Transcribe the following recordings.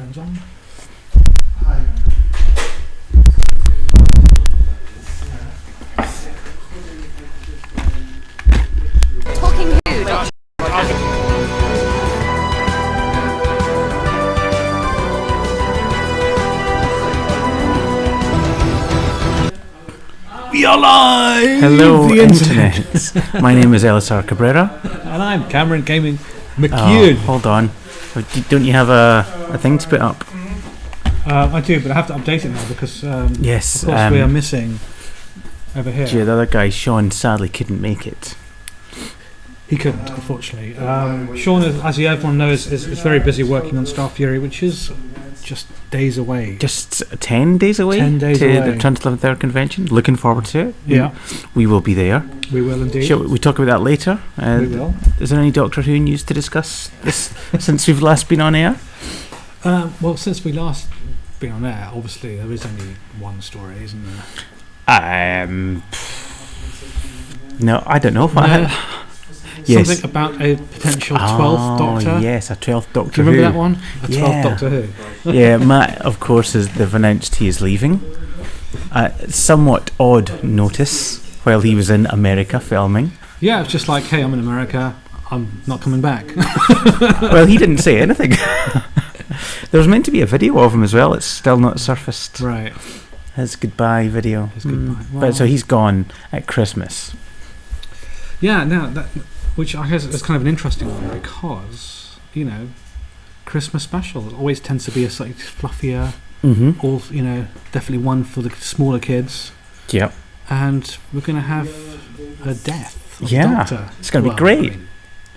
microphones on. Talking who? We are live! Hello, Internet. My name is Elisar Cabrera. And I'm Cameron Gaming McGann. Hold on. Don't you have a thing to put up? I do, but I have to update it now because Yes. of course we are missing over here. Yeah, the other guy, Sean, sadly couldn't make it. He couldn't, unfortunately. Sean, as everyone knows, is very busy working on Star Fury, which is just days away. Just 10 days away 10 days to away. the 2011 convention. Looking forward to it. Yeah. We will be there. We will indeed. Shall we talk about that later? We will. Is there any Doctor Who news to discuss this since we've last been on air? Well, since we last been on air, obviously there is only one story, isn't there? No, I don't know. Yes. Something about a potential 12th Doctor. Yes, a 12th Doctor Do you remember Who. that one? A 12th Doctor Who. Yeah, Matt, of course, have announced he is leaving. Somewhat odd notice while he was in America filming. Yeah, it's just like, hey, I'm in America, I'm not coming back. Well, he didn't say anything. There was meant to be a video of him as well. It's still not surfaced. Right. His goodbye video. His goodbye. Well, But so he's gone at Christmas. Yeah, now which I guess is kind of an interesting one because, you know, Christmas special always tends to be a slightly fluffier, all, you know, definitely one for the smaller kids. Yep. And we're going to have a death of the Yeah, Doctor. it's going to be great.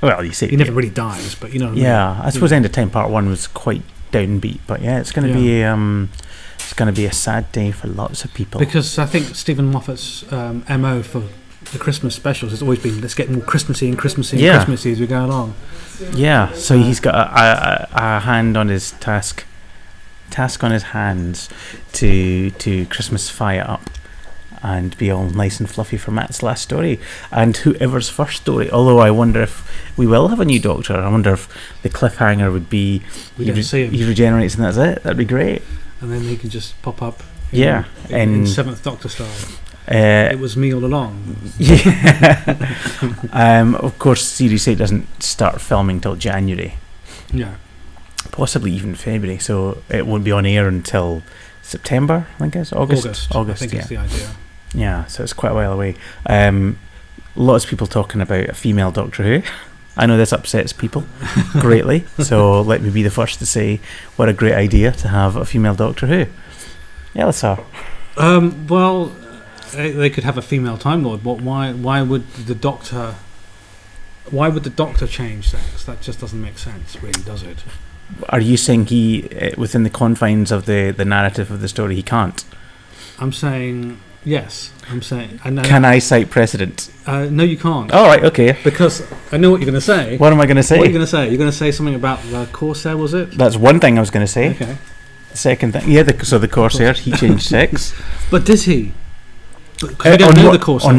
Well, you see, he never really dies, but you know. Yeah, I suppose End of Time Part 1 was quite downbeat, but yeah, it's going to be it's going to be a sad day for lots of people. Because I think Stephen Moffat's MO for the Christmas specials has always been, let's get more Christmassy and Christmassy and Christmassy as we go along. Yeah, so he's got a hand on his task on his hands to Christmasify it up and be all nice and fluffy for Matt's last story and whoever's first story. Although I wonder if we will have a new Doctor. I wonder if the cliffhanger would be he regenerates and that's it. That'd be great. And then he can just pop up. Yeah, in Seventh Doctor style. It was me all along. Yeah. Of course, Series 8 doesn't start filming till January. Yeah. Possibly even February, so it won't be on air until September, I think it's August. I think it's the idea. Yeah, so it's quite a while away. Lots of people talking about a female Doctor Who. I know this upsets people greatly, so let me be the first to say what a great idea to have a female Doctor Who. Yeah, let's have. Well, they could have a female Time Lord. But why would the Doctor change sex? That just doesn't make sense, really, does it? Are you saying he, within the confines of the narrative of the story, he can't? I'm saying yes. I'm saying. Can I cite precedent? No, you can't. All right, okay. Because I know what you're going to say. What am I going to say? What are you going to say? You're going to say something about the Corsair, was it? That's one thing I was going to say. Okay. The second thing, yeah. So the Corsair, he changed sex. But did he? Because we don't know the Corsair,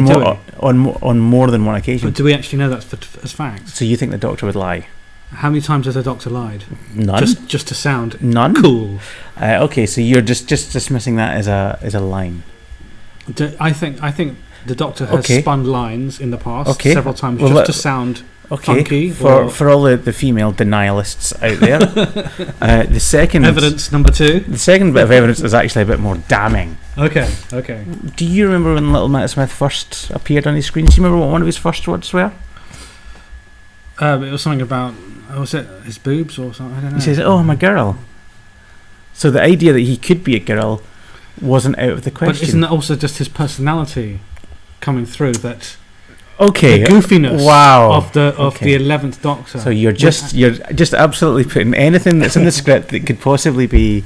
on more than one occasion. But do we actually know that as facts? So you think the Doctor would lie? How many times has the Doctor lied? None. Just to sound cool. Okay, so you're just dismissing that as a line. I think the Doctor has spun lines in the past several times to sound funky. For all the female denialists out there, the second evidence number 2. The second bit of evidence is actually a bit more damning. Okay. Do you remember when Little Matt Smith first appeared on his screen? Do you remember what one of his first words were? It was something about, was it his boobs or something? I don't know. He says, "Oh, I'm a girl." So the idea that he could be a girl wasn't out of the question. But isn't that also just his personality coming through? That the goofiness of the 11th Doctor. So you're just absolutely putting anything that's in the script that could possibly be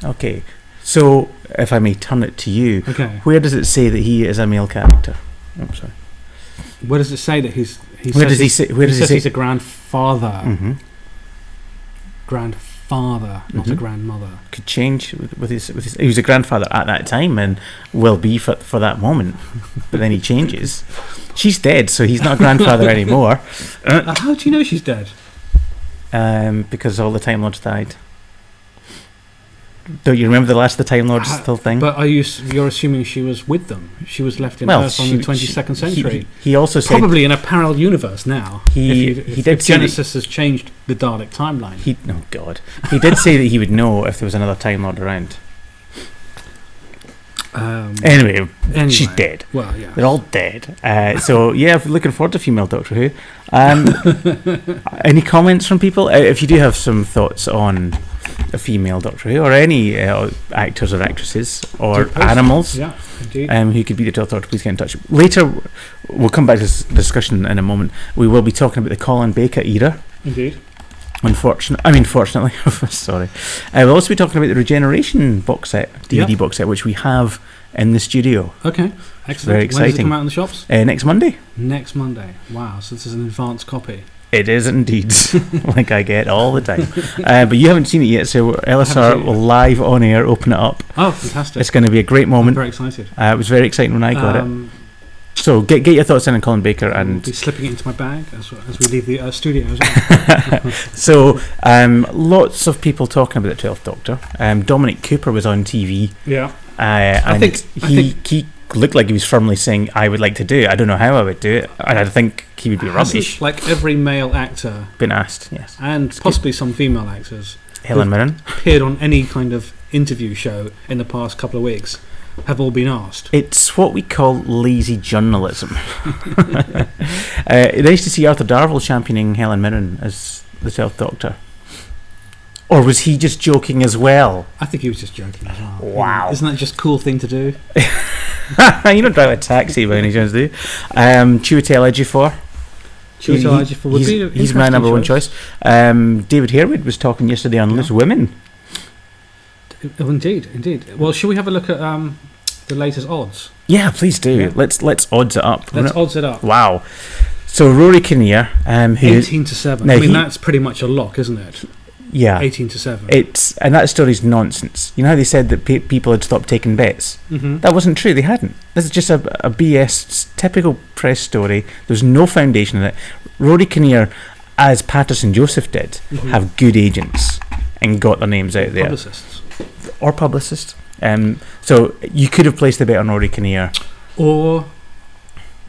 okay. So if I may turn it to you, where does it say that he is a male character? I'm sorry. Where does it say that he's? Where does he say he's a grandfather? Mm-hmm. Grandfather, not a grandmother. Could change with his. He was a grandfather at that time and will be for that moment, but then he changes. She's dead, so he's not a grandfather anymore. How do you know she's dead? Because all the Time Lords died. Don't you remember the last of the Time Lords still thing? But you're assuming she was with them. She was left in Earth on the 22nd century. He also said probably in a parallel universe now. If Genesis has changed the Dalek timeline. Oh God! He did say that he would know if there was another Time Lord around. Anyway, she's dead. Well, yeah, they're all dead. So yeah, looking forward to female Doctor Who. Any comments from people? If you do have some thoughts on a female Doctor Who, or any actors or actresses or animals, yeah, indeed, who could be the 12th Doctor, please get in touch. Later, we'll come back to this discussion in a moment. We will be talking about the Colin Baker era. Indeed. Fortunately, sorry. We'll also be talking about the Regeneration Box Set, DVD box set, which we have in the studio. Okay, excellent. Very exciting. When does it come out in the shops? Next Monday. Next Monday. Wow, so this is an advanced copy. It is indeed, like I get all the time. But you haven't seen it yet, so LSR will live on air open it up. Oh, fantastic. It's going to be a great moment. I'm very excited. It was very exciting when I got it. So get your thoughts in on Colin Baker, and I'll be slipping it into my bag as we leave the studio as well. So lots of people talking about the 12th Doctor. Dominic Cooper was on TV. Yeah. I think he looked like he was firmly saying, I would like to do it. I don't know how I would do it. And I think he would be rubbish. Like every male actor been asked, yes. And possibly some female actors. Helen Mirren. Appeared on any kind of interview show in the past couple of weeks. Have all been asked. It's what we call lazy journalism. Nice to see Arthur Darvill championing Helen Mirren as the 12th Doctor. Or was he just joking as well? I think he was just joking as well. Wow. Isn't that just a cool thing to do? You don't drive a taxi by any chance, do you? Chiwetel Ejiofor. Chiwetel Ejiofor would be he's my number one choice. David Harewood was talking yesterday on Loose Women. Oh, indeed. Well, shall we have a look at the latest odds? Yeah, please do. Yeah. Let's odds it up. Let's odds it up. Wow. So Rory Kinnear, who 18-7. Now that's pretty much a lock, isn't it? Yeah, 18-7. And that story's nonsense. You know how they said that people had stopped taking bets? Mm-hmm. That wasn't true. They hadn't. This is just a BS typical press story. There's no foundation in it. Rory Kinnear, as Patterson Joseph did, have good agents and got their names out there. Publicists. So you could have placed the bet on Rory Kinnear. Or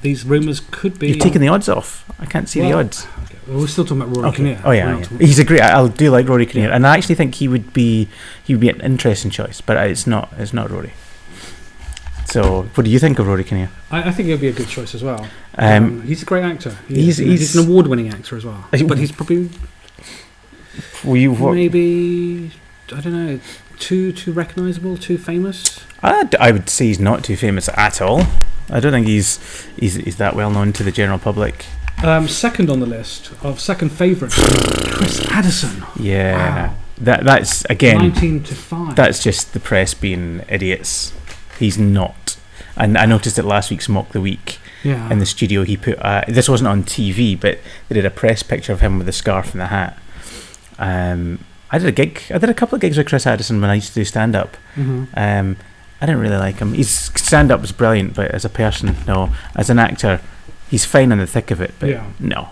these rumours could be... You've taken the odds off. I can't see the odds. Okay. Well, we're still talking about Rory Kinnear. Oh yeah. He's a great... I do like Rory Kinnear, and I actually think he would be an interesting choice, but it's not Rory. So what do you think of Rory Kinnear? I think he'll be a good choice as well. He's a great actor. He's an award-winning actor as well. But he's probably... maybe... I don't know... Too recognisable, too famous? I would say he's not too famous at all. I don't think he's that well known to the general public. Second on the list of second favourites, Chris Addison. Yeah, wow. That's again 19-5. That's just the press being idiots. He's not. And I noticed it last week's Mock the Week. Yeah. In the studio, he put this wasn't on TV, but they did a press picture of him with the scarf and the hat. I did a couple of gigs with Chris Addison when I used to do stand-up. I didn't really like him. His stand-up was brilliant, but as a person, no. As an actor, he's fine in the thick of it, but no.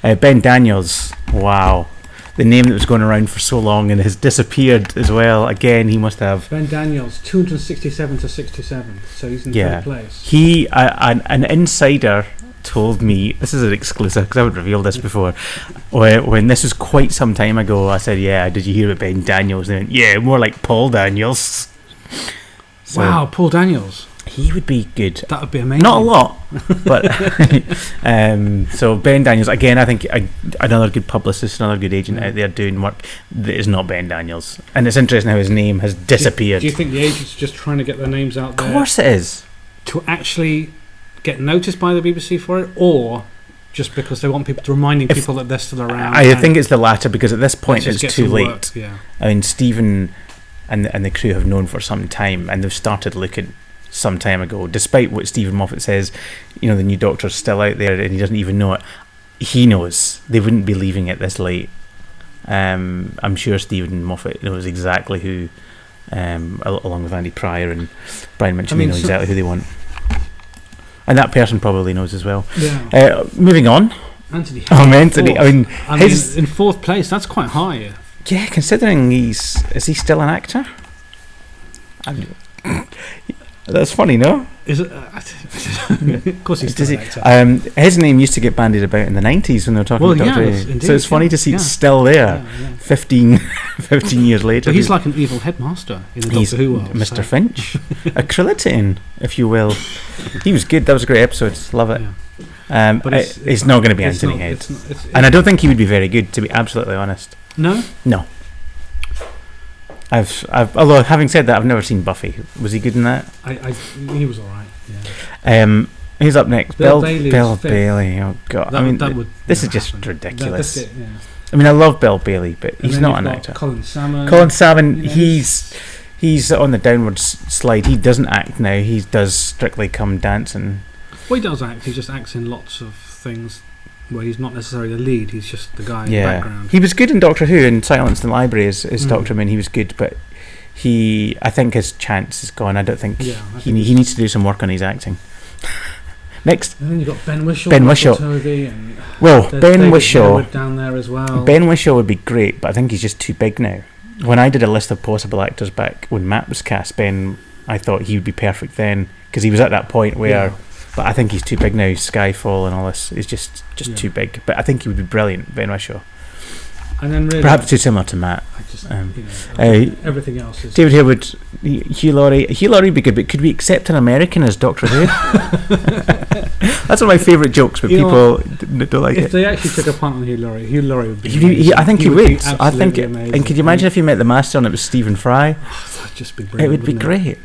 Ben Daniels, wow. The name that was going around for so long and has disappeared as well. Again, he must have... Ben Daniels, 267-627, so he's in third place. An insider... told me, this is an exclusive because I haven't revealed this before, when this was quite some time ago. I said, did you hear about Ben Daniels? And they went, more like Paul Daniels. So wow, Paul Daniels, he would be good. That would be amazing. Not a lot, but so Ben Daniels again. I think another good publicist, another good agent out there doing work that is not Ben Daniels. And it's interesting how his name has disappeared. Do you think the agents are just trying to get their names out there? Of course it is. To actually get noticed by the BBC for it, or just because they want people to reminding people that they're still around? I think it's the latter, because at this point it's too late. Work, yeah. I mean, Stephen and the crew have known for some time, and they've started looking some time ago, despite what Stephen Moffat says, the new Doctor's still out there and he doesn't even know it. He knows. They wouldn't be leaving it this late. I'm sure Stephen Moffat knows exactly who, along with Andy Pryor and Brian Mitchell, know exactly who they want. And that person probably knows as well. Yeah. Moving on. Anthony. Anthony. I mean, in fourth place, that's quite high Yeah, considering is he still an actor? That's funny, no? Is it? Of course he's still an actor. His name used to get bandied about in the 90s when they were talking about Doctor Who. Indeed, so it's funny to see it's still there, 15 years later. But he's like an evil headmaster in the Doctor Who world. Mr. Finch, a Krillitane, if you will. He was good. That was a great episode. Love it. Yeah. But it's not going to be Anthony Head, and I don't think he would be very good, to be absolutely honest. No. I've although having said that, I've never seen Buffy. Was he good in that? He was all right. Yeah. Who's up next? Bill Bailey. Oh God! This is just happen. ridiculous. That's it, yeah. I mean, I love Bill Bailey, but he's not an actor. Colin Salmon. He's on the downward slide. He doesn't act now. He does Strictly Come Dancing. Well, he does act. He just acts in lots of things where he's not necessarily the lead. He's just the guy in the background. He was good in Doctor Who and Silence in the Library as Dr. Moon. He was good, but I think his chance is gone. I don't think he needs to do some work on his acting. Next. And then you've got Ben Whishaw. Ben Whishaw down there as well. Ben Whishaw would be great, but I think he's just too big now. When I did a list of possible actors back when Matt was cast, I thought he would be perfect then, because he was at that point where... Yeah. But I think he's too big now. Skyfall and all this is just too big. But I think he would be brilliant, Ben Whishaw. And then really, perhaps too similar to Matt. Everything else is... David Harewood, Hugh Laurie. Hugh Laurie would be good, but could we accept an American as Doctor Who? That's one of my favourite jokes, but people don't like it. If they actually took a punt on Hugh Laurie would be I think he would. I think amazing. And could you imagine if you met the Master and it was Stephen Fry? That'd just be brilliant. It would be great.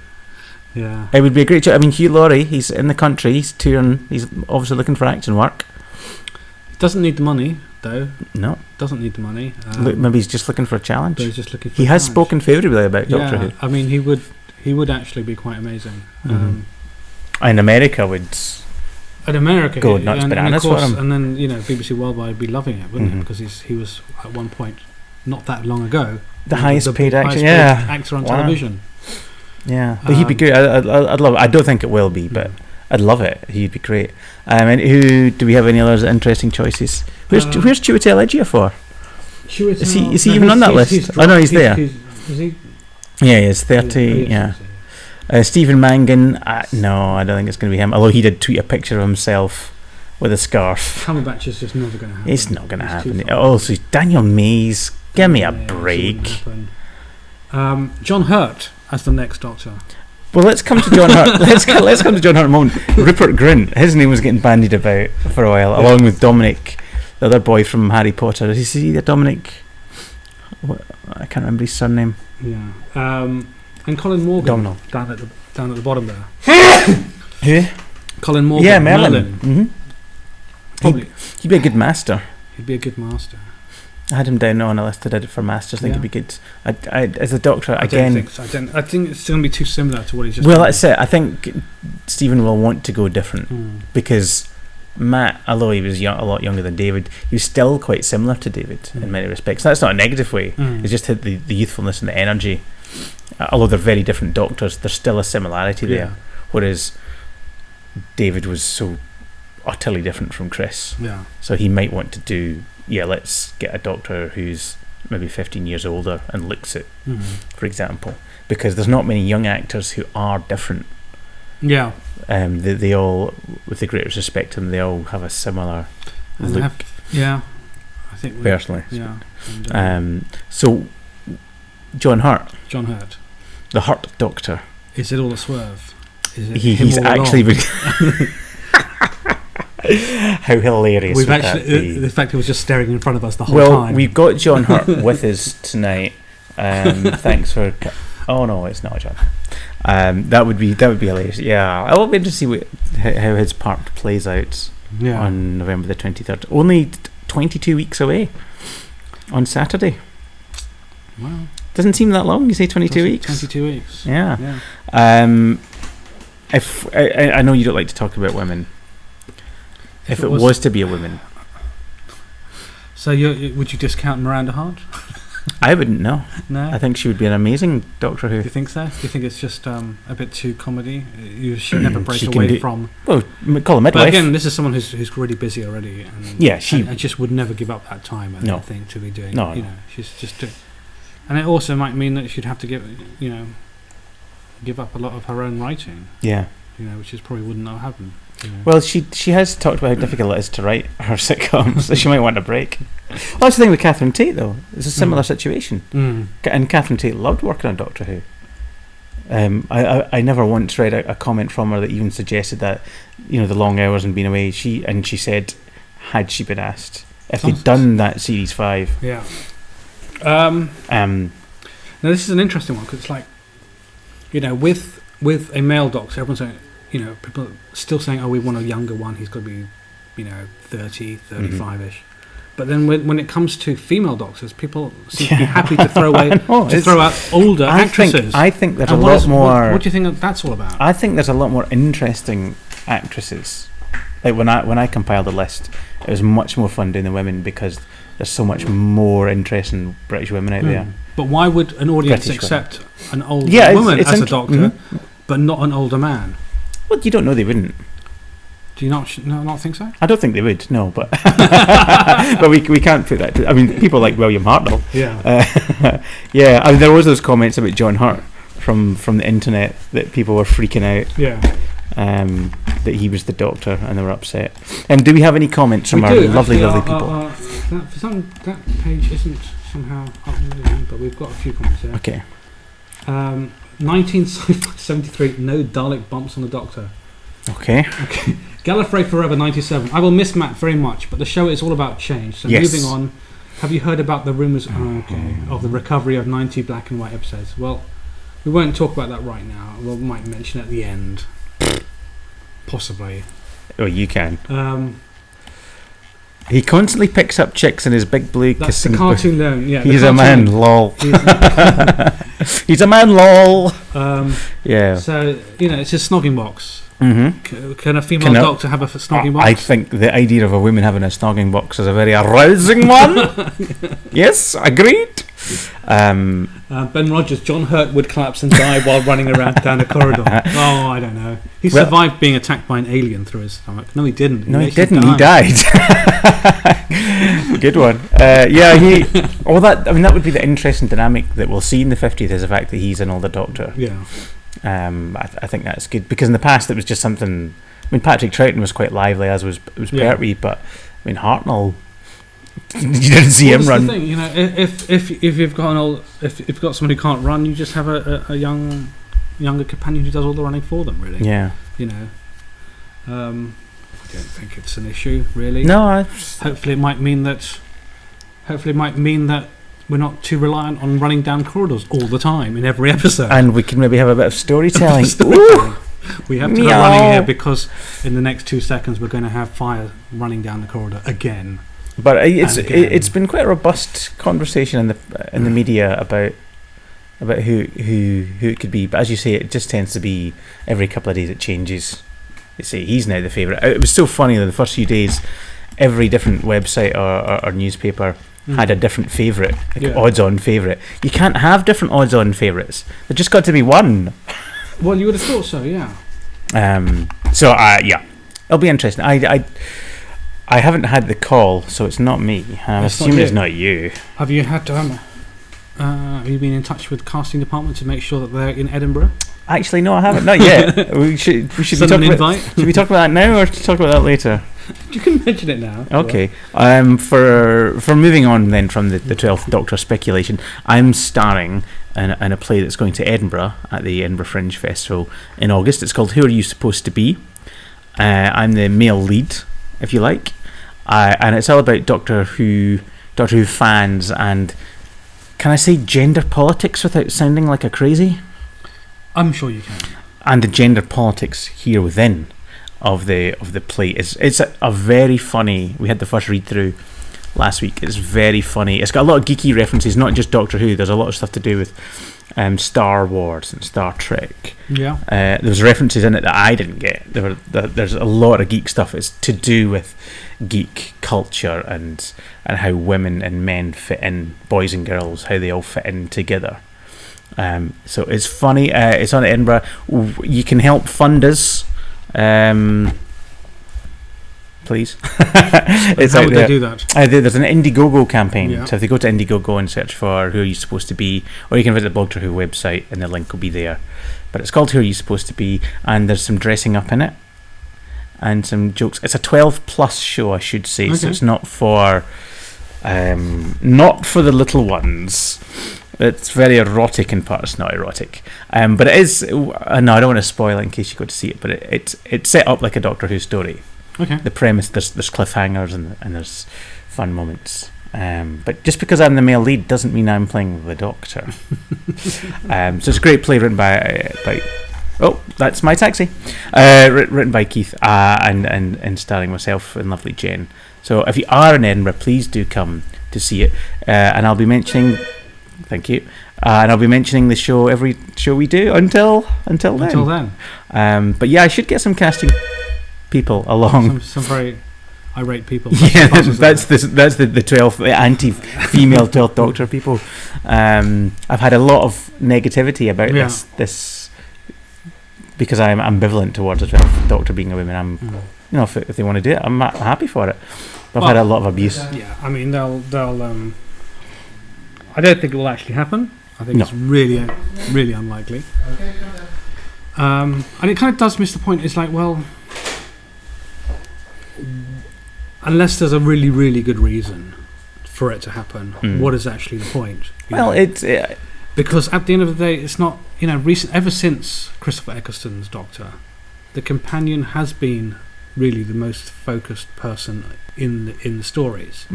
Yeah, it would be a great job. I mean, Hugh Laurie, he's in the country, he's touring, he's obviously looking for acting work. He doesn't need the money, though. No, doesn't need the money. Maybe he's just looking for a challenge. He's just looking for he has spoken favourably about Doctor Who. I mean, he would actually be quite amazing. And America would. In America, go nuts bananas for him. And then BBC Worldwide would be loving it, wouldn't it? Because he was at one point, not that long ago, the highest paid actor. Actor on television. Yeah, but he'd be good. I'd love it. I don't think it will be, but I'd love it. He'd be great. And who do we have? Any other interesting choices? Where's Chiwetel Ejiofor for? Is he even on that list? Oh no, he's there. Is he? Yeah, he is 30. Yeah. Stephen Mangan. No, I don't think it's going to be him. Although he did tweet a picture of himself with a scarf. Cumberbatch is just never going to happen. It's not going to happen. Also, Daniel Mays. Give me a break. John Hurt as the next Doctor. Well, let's come to John Hurt. Let's come to John Hurt in a moment. Rupert Grint. His name was getting bandied about for a while, along with Dominic, the other boy from Harry Potter. Is he the Dominic? I can't remember his surname. Yeah. And Colin Morgan. Domhnall. Down at the bottom there. Who? Colin Morgan. Yeah, Merlin. Mm-hmm. He'd be a good master. He'd be a good master. I had him down on a list. I did it for Masters. I think he'd be good. As a Doctor, again... I think it's going to be too similar to what he's just... Well, that's it. I think Stephen will want to go different because Matt, although he was a lot younger than David, he was still quite similar to David in many respects. That's not a negative way. It's just the youthfulness and the energy. Although they're very different Doctors, there's still a similarity there. Whereas David was so utterly different from Chris. Yeah. So he might want to do... let's get a Doctor who's maybe 15 years older and looks at, for example, because there's not many young actors who are different. Yeah. They all, with the greatest respect to them, they all have a similar look. I think personally. Yeah. So, John Hurt. The Hurt Doctor. Is it all a swerve? Is it he's actually... How hilarious would that be? The fact he was just staring in front of us the whole time. Well, we've got John Hurt with us tonight. Thanks for... Oh no, it's not John. That would be hilarious. Yeah, I will be interested to see how his part plays out on November the 23rd. Only 22 weeks away on Saturday. Wow. Doesn't seem that long. You say 22 weeks? 22 weeks. Yeah. If I know you don't like to talk about women. If it was to be a woman. So would you discount Miranda Hart? I wouldn't know. No? I think she would be an amazing Doctor Who. Do you think so? Do you think it's just a bit too comedy? She'd never break away from... Well, call her midwife. But again, this is someone who's really busy already. And, she... And just would never give up that time, I think, to be doing... No. She's just... And it also might mean that she'd have to give up a lot of her own writing. Yeah. Which is probably wouldn't have happened. Well, she has talked about how difficult it is to write her sitcoms, so she might want a break. Well, that's the thing with Catherine Tate, though. It's a similar situation. And Catherine Tate loved working on Doctor Who. I never once read a comment from her that even suggested that, the long hours and being away. She said, had she been asked if they'd done that Series 5. Yeah. Now this is an interesting one, because it's like, with a male doctor, everyone's saying, people are still saying, oh, we want a younger one. He's got to be, 30, 35-ish. But then when it comes to female doctors, people seem to be happy to throw out older actresses. I think there's a lot more. What do you think that's all about? I think there's a lot more interesting actresses. Like when I compiled the list, it was much more fun doing the women because there's so much more interesting British women out there. But why would an audience accept an older woman as a doctor, but not an older man? Well, you don't know, they wouldn't. Do you not think so? I don't think they would, no, but but we can't put that. I mean, people like William Hartnell. Yeah. Yeah. I mean, there was those comments about John Hurt from the internet that people were freaking out. Yeah. That he was the Doctor, and they were upset. Do we have any comments from our lovely people? That page isn't somehow uploaded, but we've got a few comments here. Okay. 1973, no Dalek bumps on the Doctor. Okay. Gallifrey Forever 97. I will miss Matt very much, but the show is all about change. So moving on, have you heard about the rumours of the recovery of 90 black and white episodes? Well, we won't talk about that right now. We might mention it at the end. Possibly. Oh, you can. He constantly picks up chicks in his big blue that's the cartoon loan. Yeah, he's a man, lol. He's a man, lol. Yeah. So, it's his snogging box. Mm-hmm. Can a female doctor have a snogging box? I think the idea of a woman having a snogging box is a very arousing one. Yes, agreed. Ben Rogers, John Hurt would collapse and die while running around down a corridor. Oh, I don't know. He survived being attacked by an alien through his stomach. No, he didn't. He didn't. He died. Good one. That would be the interesting dynamic that we'll see in the 50th, is the fact that he's an older doctor. Yeah. I think that's good, because in the past it was just something. I mean, Patrick Troughton was quite lively, as was Pertwee, but I mean Hartnell, you didn't see him run. The thing, if you've got if you've got someone who can't run, you just have a younger companion who does all the running for them. Really. Yeah. I don't think it's an issue, really. No. Hopefully, it might mean that we're not too reliant on running down corridors all the time in every episode. And we can maybe have a bit of storytelling. We have to go running here because in the next 2 seconds we're going to have fire running down the corridor again. But it's been quite a robust conversation in the media about who it could be. But as you say, it just tends to be every couple of days it changes. They say he's now the favourite. It was so funny that the first few days, every different website or newspaper had a different favourite, odds-on favourite. You can't have different odds-on favourites. They've just got to be one. Well, you would have thought so, yeah. It'll be interesting. I haven't had the call, so it's not me. I'm assuming it's not you. Have you had to? Have you been in touch with the casting department to make sure that they're in Edinburgh? Actually, no, I haven't. Not yet. We should be talking about. Should we talk about that now, or talk about that later? You can mention it now. Okay. For moving on then from the 12th Doctor speculation, I'm starring in a play that's going to Edinburgh at the Edinburgh Fringe Festival in August. It's called Who Are You Supposed to Be? I'm the male lead, if you like, and it's all about Doctor Who fans and, can I say, gender politics without sounding like a crazy? I'm sure you can. And the gender politics here within of the play it's a very funny. We had the first read through last week. It's very funny. It's got a lot of geeky references, not just Doctor Who. There's a lot of stuff to do with Star Wars and Star Trek. Yeah. There was references in it that I didn't get. There's a lot of geek stuff. It's to do with geek culture and how women and men fit in, boys and girls, how they all fit in together. So it's funny. It's on Edinburgh. You can help fund us. Please please. It's how would they do that? There's an Indiegogo campaign. Yeah. So if they go to Indiegogo and search for Who Are You Supposed to Be, or you can visit the Doctor Who website and the link will be there. But it's called Who Are You Supposed to Be, and there's some dressing up in it and some jokes. It's a 12 plus show, I should say. Okay. So it's not for the little ones. It's very erotic in parts, not erotic. But it is. No, I don't want to spoil it in case you go to see it. But it's set up like a Doctor Who story. Okay. The premise, there's cliffhangers and there's fun moments. But just because I'm the male lead doesn't mean I'm playing the Doctor. So it's a great play written by oh, that's my taxi. Written by Keith and starring myself and lovely Jen. So if you are in Edinburgh, please do come to see it. And I'll be mentioning. Thank you. And I'll be mentioning the show every show we do until then. But yeah, I should get some casting people along. Some very irate people. Yeah, that's the 12th anti-female 12th Doctor people. I've had a lot of negativity about this because I'm ambivalent towards the 12th Doctor being a woman. If they want to do it, I'm happy for it. But I've had a lot of abuse. Yeah, I mean they'll. I don't think it will actually happen. I think it's really, really unlikely. And it kind of does miss the point. It's like, well, unless there's a really, really good reason for it to happen, what is actually the point? Because at the end of the day, it's not, ever since Christopher Eccleston's Doctor, the companion has been really the most focused person in the stories.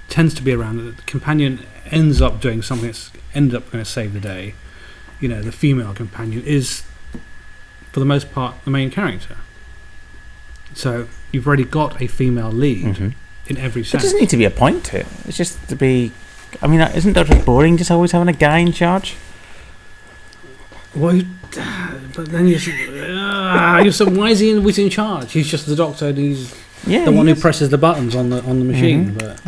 Tends to be around the companion ends up doing something that's ended up going to save the day. The female companion is for the most part the main character, so you've already got a female lead in every sense. It doesn't need to be a point to it. It's just to be, isn't that boring, just always having a guy in charge? Well, but then you're so why is he always in charge? He's just the Doctor and he's the one who presses the buttons on the machine. But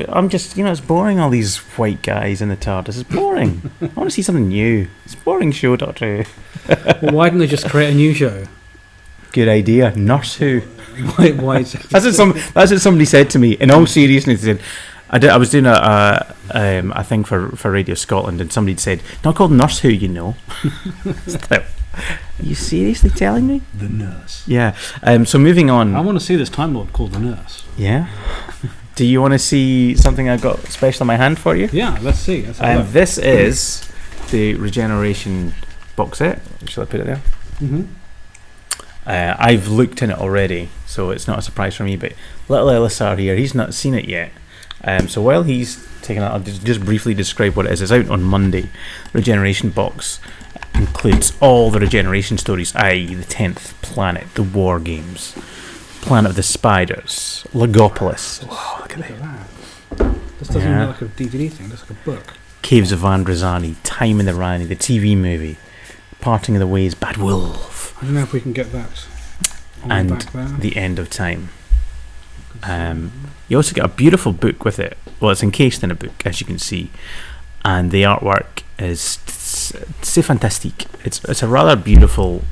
I'm just, it's boring, all these white guys in the TARDIS. It's boring. I want to see something new. It's a boring show, Doctor Who. Well, why didn't they just create a new show? Good idea. Nurse Who. Why that's what somebody said to me. In all seriousness, they said, I was doing a thing for Radio Scotland, and somebody said, not called Nurse Who, Are you seriously telling me? The Nurse. Yeah. So moving on. I want to see this Time Lord called The Nurse. Yeah. Do you want to see something I got special in my hand for you? Yeah, let's see. This is the Regeneration Box Set. Shall I put it there? I've looked in it already, so it's not a surprise for me, but little Elisar here, he's not seen it yet. So while he's taking it, I'll just briefly describe what it is. It's out on Monday. Regeneration Box includes all the Regeneration stories, i.e. the 10th Planet, the War Games, Planet of the Spiders, Logopolis. Wow, look at that. This doesn't look like a DVD thing, it's like a book. Caves of Androzani, Time in the Rani, the TV movie, Parting of the Ways, Bad Wolf. I don't know if we can get that on and the back there. The End of Time. You also get a beautiful book with it. Well, it's encased in a book, as you can see, and the artwork is c'est fantastique. It's a rather beautiful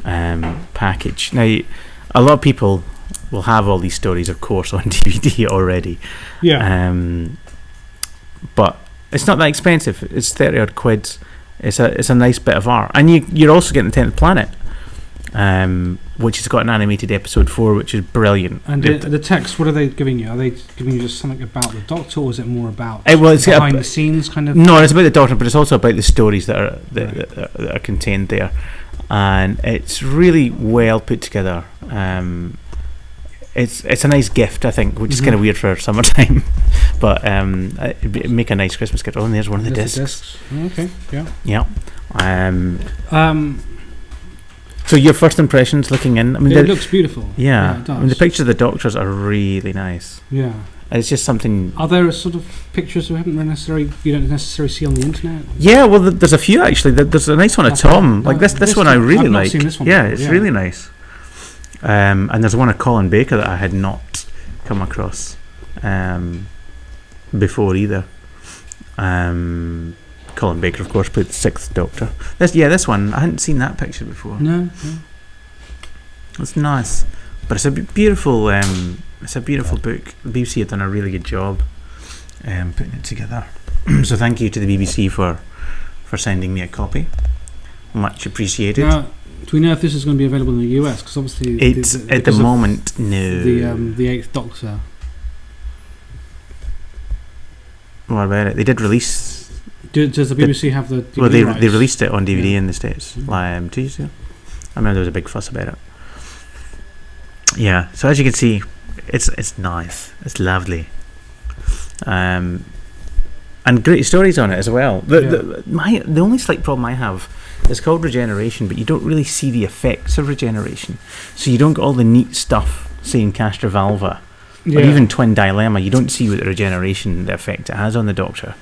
package. Now, a lot of people will have all these stories, of course, on DVD already. Yeah. But it's not that expensive. It's 30 odd quid. It's a nice bit of art, and you're also getting the 10th Planet, which has got an animated episode 4, which is brilliant. And the text, what are they giving you? Are they giving you just something about the Doctor, or is it more about it's behind the scenes kind of? No, it's about the Doctor, but it's also about the stories that are contained there, and it's really well put together. It's a nice gift, I think, which is kind of weird for summertime, but it'd make a nice Christmas gift. Oh, and there's one of the discs. Okay, yeah. Yeah. So your first impressions looking in? It looks beautiful. Yeah, it does. The pictures of the Doctors are really nice. Yeah. It's just something. Are there sort of pictures you don't necessarily see on the internet? Yeah, well, there's a few actually. There's a nice one of Tom. This one I really like. Seen this one yeah, before, it's really nice. And there's one of Colin Baker that I had not come across before either. Colin Baker, of course, played the 6th Doctor. This one, I hadn't seen that picture before. No. It's nice. But it's a beautiful. It's a beautiful book. The BBC have done a really good job putting it together. So thank you to the BBC for sending me a copy. Much appreciated. Now, do we know if this is going to be available in the US? Because obviously, It's at the moment no. The Eighth Doctor. What about it? They did release. Does the BBC have the DVD Well, they rights? released it on DVD in the States 2 years ago. I remember there was a big fuss about it. Yeah, so as you can see, it's nice, it's lovely, and great stories on it as well. The only slight problem I have is called Regeneration, but you don't really see the effects of Regeneration, so you don't get all the neat stuff saying Castor Valva, or even Twin Dilemma. You don't see what the Regeneration, the effect it has on the Doctor.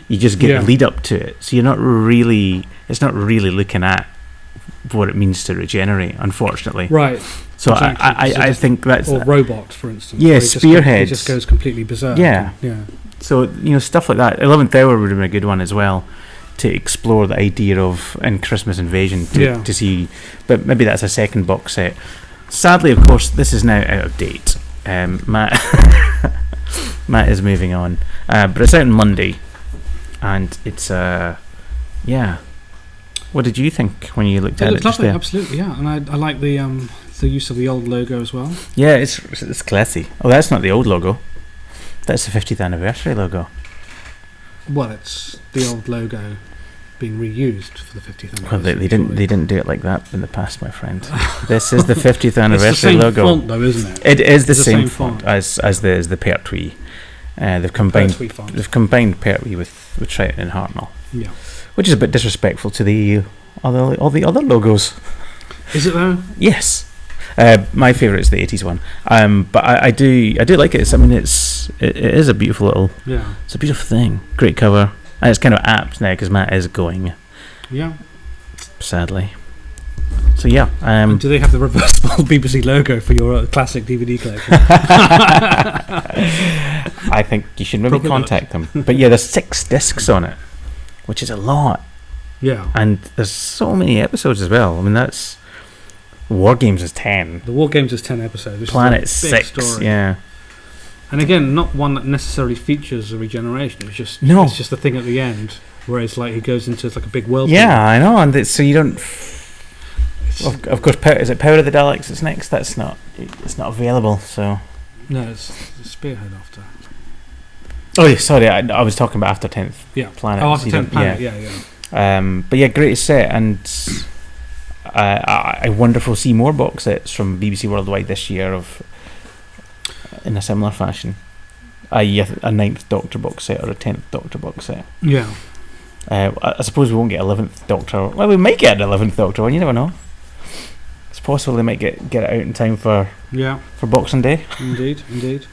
You just get a lead up to it, so it's not really looking at what it means to regenerate, unfortunately. Right. So exactly. I think that's... Or Robot, for instance. Yeah, Spearheads. It just goes completely berserk. Yeah. Yeah. So, stuff like that. 11th Hour would have been a good one as well, to explore the idea of in Christmas Invasion, to see... But maybe that's a second box set. Sadly, of course, this is now out of date. Matt Matt is moving on. But it's out on Monday. And it's... What did you think when you looked at it? It looked lovely, absolutely, yeah. And I like the use of the old logo as well. Yeah, it's classy. Oh, that's not the old logo. That's the 50th anniversary logo. Well, it's the old logo being reused for the 50th anniversary. Well, they didn't do it like that in the past, my friend. This is the 50th anniversary it's the same logo. Font, though, isn't it? It is the same font as the Pertwee. They've combined Pertwee with Triton and Hartnell. Yeah. Which is a bit disrespectful to all the other logos. Is it though? Yes. My favourite is the 80s one. But I do like it. It is a beautiful little. Yeah. It's a beautiful thing. Great cover, and it's kind of apt now because Matt is going. Yeah. Sadly. So yeah. Do they have the reversible BBC logo for your classic DVD collection? I think you should maybe contact them. But yeah, there's 6 discs on it, which is a lot. Yeah. And there's so many episodes as well. That's... War Games is 10. The War Games is 10 episodes. Which Planet is a big 6, story. yeah. And again, not one that necessarily features a regeneration. It's just the thing at the end where it's like he goes into like a big world. Yeah, I know. And so you don't... Of course, is it Power of the Daleks that's next? It's not available, so... No, it's Spearhead after. Oh, yeah, sorry, I was talking about After 10th Planet. Oh, After 10th Planet, yeah. But yeah, great set, and I wonder if we'll see more box sets from BBC Worldwide this year in a similar fashion. A 9th Doctor box set or a 10th Doctor box set. Yeah. I suppose we won't get 11th Doctor. Well, we might get an 11th Doctor one, you never know. It's possible they might get it out in time for Boxing Day. Indeed.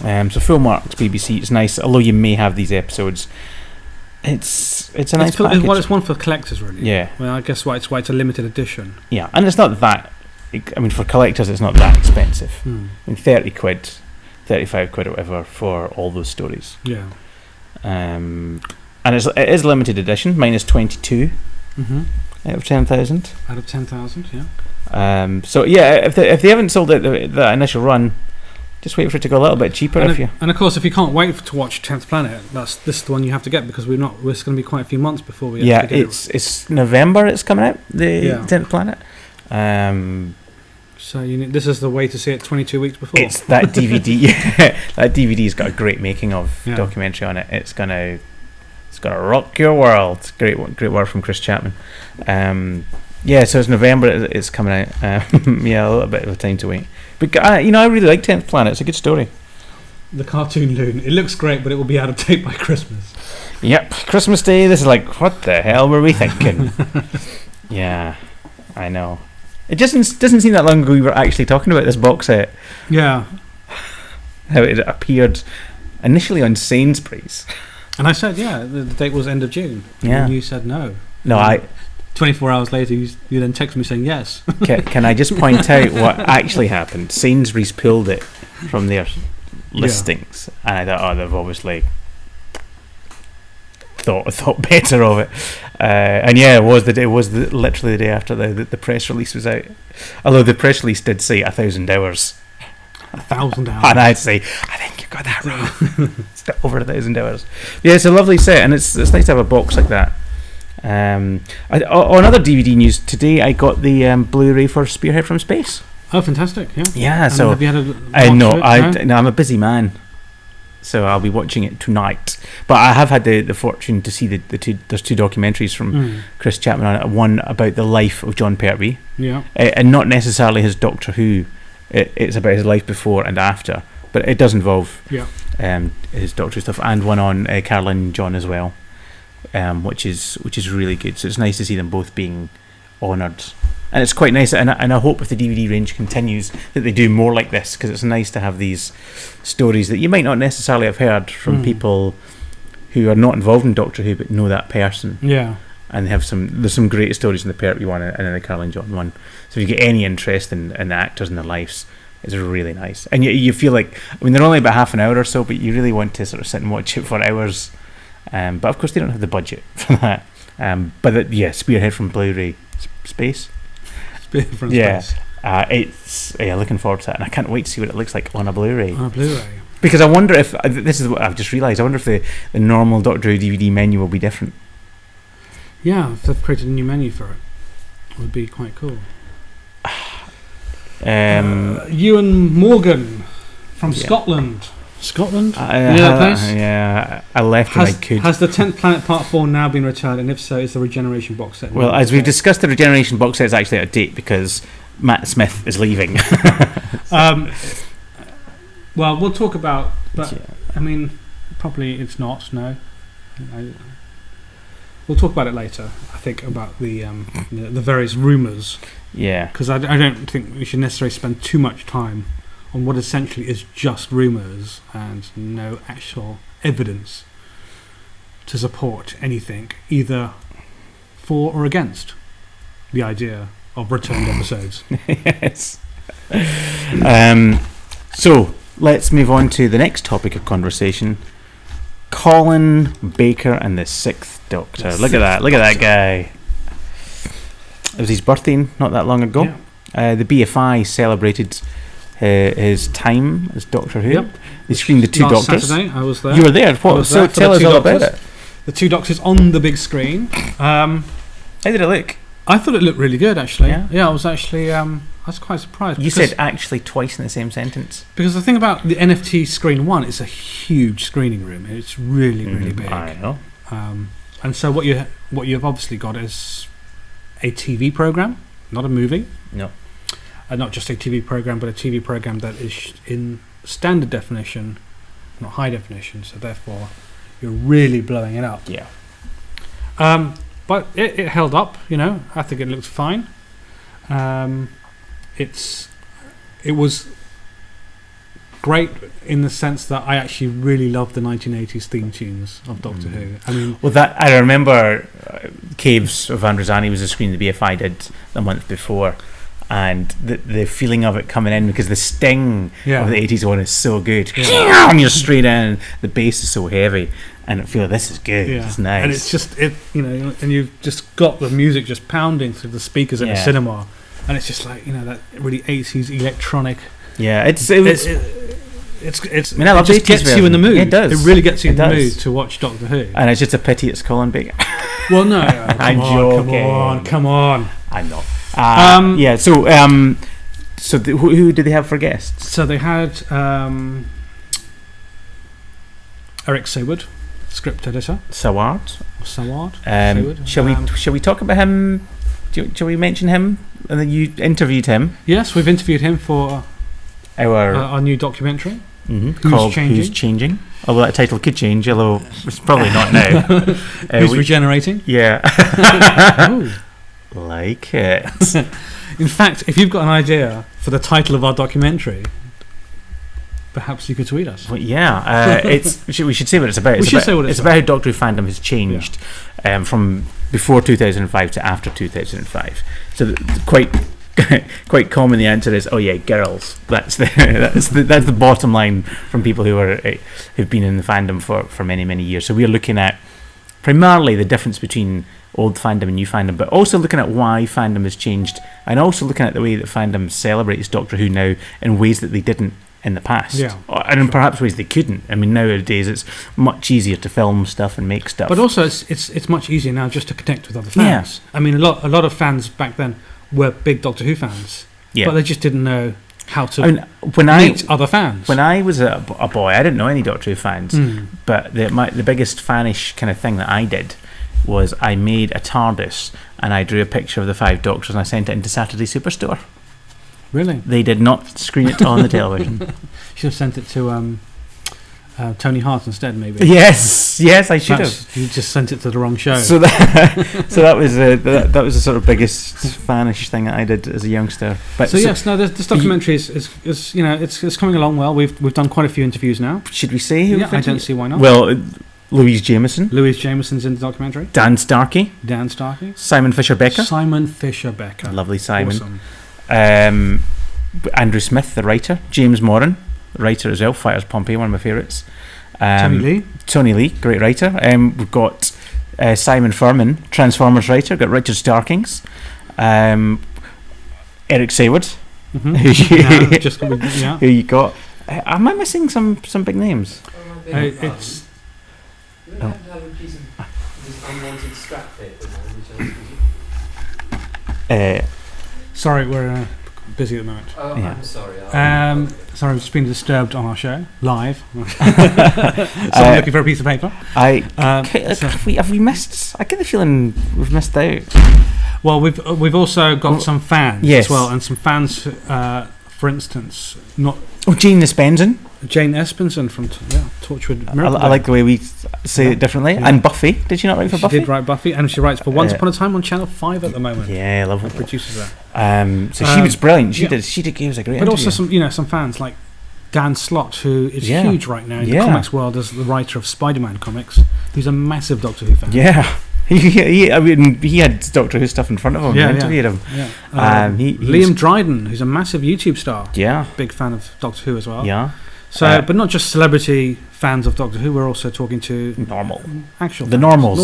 So full marks BBC. It's nice, although you may have these episodes. It's a nice package. Well, it's one for collectors, really. Yeah. Well, I guess why it's a limited edition. Yeah, and it's not that. For collectors, it's not that expensive. 30 quid, 35 quid, or whatever for all those stories. Yeah. And it is limited edition, minus 22 out of 10,000. Out of 10,000, yeah. So yeah, if they haven't sold it the initial run, just wait for it to go a little bit cheaper. And of course, if you can't wait to watch 10th Planet, this is the one you have to get because it's going to be quite a few months before we. Yeah, it's November. It's coming out, the 10th Planet. So this is the way to see it 22 weeks before. It's that DVD. That DVD's got a great making of documentary on it. It's gonna rock your world. Great work from Chris Chapman. So it's November. It's coming out. A little bit of a time to wait. But I really like 10th Planet. It's a good story. The cartoon loon. It looks great, but it will be out of date by Christmas. Yep, Christmas Day. This is like, what the hell were we thinking? Yeah, I know. It doesn't seem that long ago we were actually talking about this box set. Yeah. How it appeared initially on Sainsbury's. And I said, the date was end of June. Yeah. And you said no. No, 24 hours later, you then texted me saying yes. Can I just point out what actually happened? Sainsbury's pulled it from their listings, and I thought, they've obviously thought better of it. And yeah, literally the day after the press release was out. Although the press release did say 1,000 hours. 1,000 hours. And I'd say, I think you got that wrong. It's over 1,000 hours. Yeah, it's a lovely set, and it's nice to have a box like that. On other DVD news today, I got the Blu-ray for Spearhead from Space. Oh, fantastic! Yeah. Yeah. And so have you had I'm a busy man, so I'll be watching it tonight. But I have had the fortune to see the two. There's two documentaries from Chris Chapman on it. One about the life of John Pertwee. Yeah. And not necessarily his Doctor Who. It's about his life before and after, but it does involve his Doctor Who stuff, and one on Caroline John as well, which is really good. So it's nice to see them both being honoured, and it's quite nice. And I hope if the DVD range continues that they do more like this, because it's nice to have these stories that you might not necessarily have heard from people who are not involved in Doctor Who but know that person. Yeah. And there's some great stories in the Pertwee one and in the Caroline John one. So if you get any interest in the actors and their lives, it's really nice. And you feel like, I mean, they're only about half an hour or so, but you really want to sort of sit and watch it for hours. But of course they don't have the budget for that. Spearhead from Blu-ray Space. Spearhead from Space. It's looking forward to that, and I can't wait to see what it looks like on a Blu-ray. On a Blu-ray. Because I wonder if this is what I've just realised. I wonder if the normal Doctor Who DVD menu will be different. Yeah, if they've created a new menu for it, it would be quite cool. Ewan Morgan from Scotland. Scotland? Place? Yeah, I left when I could. Has the 10th Planet Part 4 now been returned, and if so, is the Regeneration Box Set? Well, as we've discussed, the Regeneration Box Set is actually out of date because Matt Smith is leaving. Well, we'll talk about, but I mean, probably it's not, no. We'll talk about it later, I think, about the various rumours. Yeah. Because I don't think we should necessarily spend too much time on what essentially is just rumours and no actual evidence to support anything, either for or against the idea of returned episodes. Yes. So, let's move on to the next topic of conversation. Colin Baker and the Sixth Doctor. Look at that guy. It was his birthday not that long ago. Yeah. The BFI celebrated his time as Doctor Who. Yep. They screened the two Doctors. Saturday, I was there. You were there. What? So tell us all about it. The two Doctors on the big screen. How did it look? I thought it looked really good, actually. Yeah, I was actually. I was quite surprised. You said actually twice in the same sentence. Because the thing about the NFT Screen 1, it's a huge screening room. It's really, really big. I know. And so what you've obviously got is a TV program, not a movie. No. Not just a TV program, but a TV program that is in standard definition, not high definition. So therefore, you're really blowing it up. Yeah. But it held up. I think it looked fine. It was great in the sense that I actually really loved the 1980s theme tunes of Doctor Who. I mean, I remember Caves of Androzani was a screen the BFI did the month before, and the feeling of it coming in, because the sting of the 80s one is so good. Yeah. You're straight in, the bass is so heavy, and I feel this is good. Yeah. It's nice, and it's just and you've just got the music just pounding through the speakers in the cinema. And it's just like that really 80s electronic. Yeah, it just gets you in the mood. It does. It really gets you in the mood to watch Doctor Who. And it's just a pity it's Colin Baker. Well, no, I'm joking. Come on. I'm not. Who did they have for guests? So they had Eric Saward, script editor. Saward. Saward. Shall we talk about him? Shall we mention him? And then you interviewed him. Yes, we've interviewed him for our new documentary. Called Who's Changing? Although that title could change, although it's probably not now. Who's Regenerating? Yeah. Like it. In fact, if you've got an idea for the title of our documentary, perhaps you could tweet us. Well, yeah, we should say what it's about. It's about how Doctor Who fandom has changed from before 2005 to after 2005. So quite common the answer is, oh yeah, girls. That's the bottom line from people who've been in the fandom for many years. So we are looking at primarily the difference between old fandom and new fandom, but also looking at why fandom has changed, and also looking at the way that fandom celebrates Doctor Who now in ways that they didn't in the past, and in perhaps ways they couldn't. I mean, nowadays it's much easier to film stuff and make stuff, but also it's much easier now just to connect with other fans. I mean, a lot of fans back then were big Doctor Who fans, but they just didn't know how to meet other fans. When I was a boy, I didn't know any Doctor Who fans, but the biggest fanish kind of thing that I did was I made a TARDIS and I drew a picture of the 5 Doctors and I sent it into Saturday Superstore. Really? They did not screen it on the television. You should have sent it to Tony Hart instead, maybe. Yes, I should have. You just sent it to the wrong show. So that was the sort of biggest fanish thing that I did as a youngster. But this documentary is you know it's coming along well. We've done quite a few interviews now. Should we say who? I don't see why not. Well, Louise Jameson's in the documentary. Dan Starkey. Simon Fisher-Becker. Lovely Simon. Awesome. Andrew Smith, the writer. James Moran, the writer as well. Fighters Pompeii, one of my favourites. Tony Lee, great writer. We've got Simon Furman, Transformers writer. We've got Richard Starkings. Eric Sayward. Who you got? Am I missing some big names? It's. Sorry, we're busy at the moment. I'm sorry. Sorry, we've just been disturbed on our show live. Someone looking for a piece of paper. Have we missed? I get the feeling we've missed out. Well, we've also got some fans as well, and some fans, for instance, Jane Espenson from Torchwood Miracle. I like the way we say it differently. Yeah. And Buffy, did she not write for Buffy? She did write Buffy, and she writes for Once Upon a Time on Channel 5 at the moment. Yeah, lovely. Produces that. So she was brilliant. She was a great. But interview. also some fans like Dan Slott, who is huge right now in the comics world as the writer of Spider-Man comics. He's a massive Doctor Who fan. Yeah. He had Doctor Who stuff in front of him. We interviewed him. Yeah. Liam Dryden, who's a massive YouTube star. Yeah. Big fan of Doctor Who as well. Yeah. So, but not just celebrity fans of Doctor Who. We're also talking to normal fans. Normal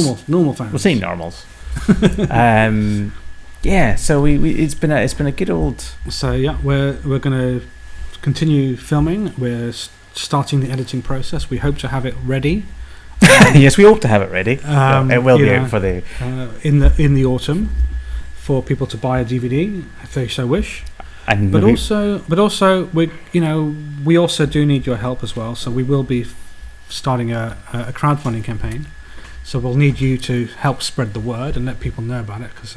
fans. We'll say normals. So it's been a good old. So we're going to continue filming. We're starting the editing process. We hope to have it ready. Yes, we hope to have it ready. It will be out for the in the autumn for people to buy a DVD if they so wish. But also we also do need your help as well. So we will be starting a crowdfunding campaign. So we'll need you to help spread the word and let people know about it because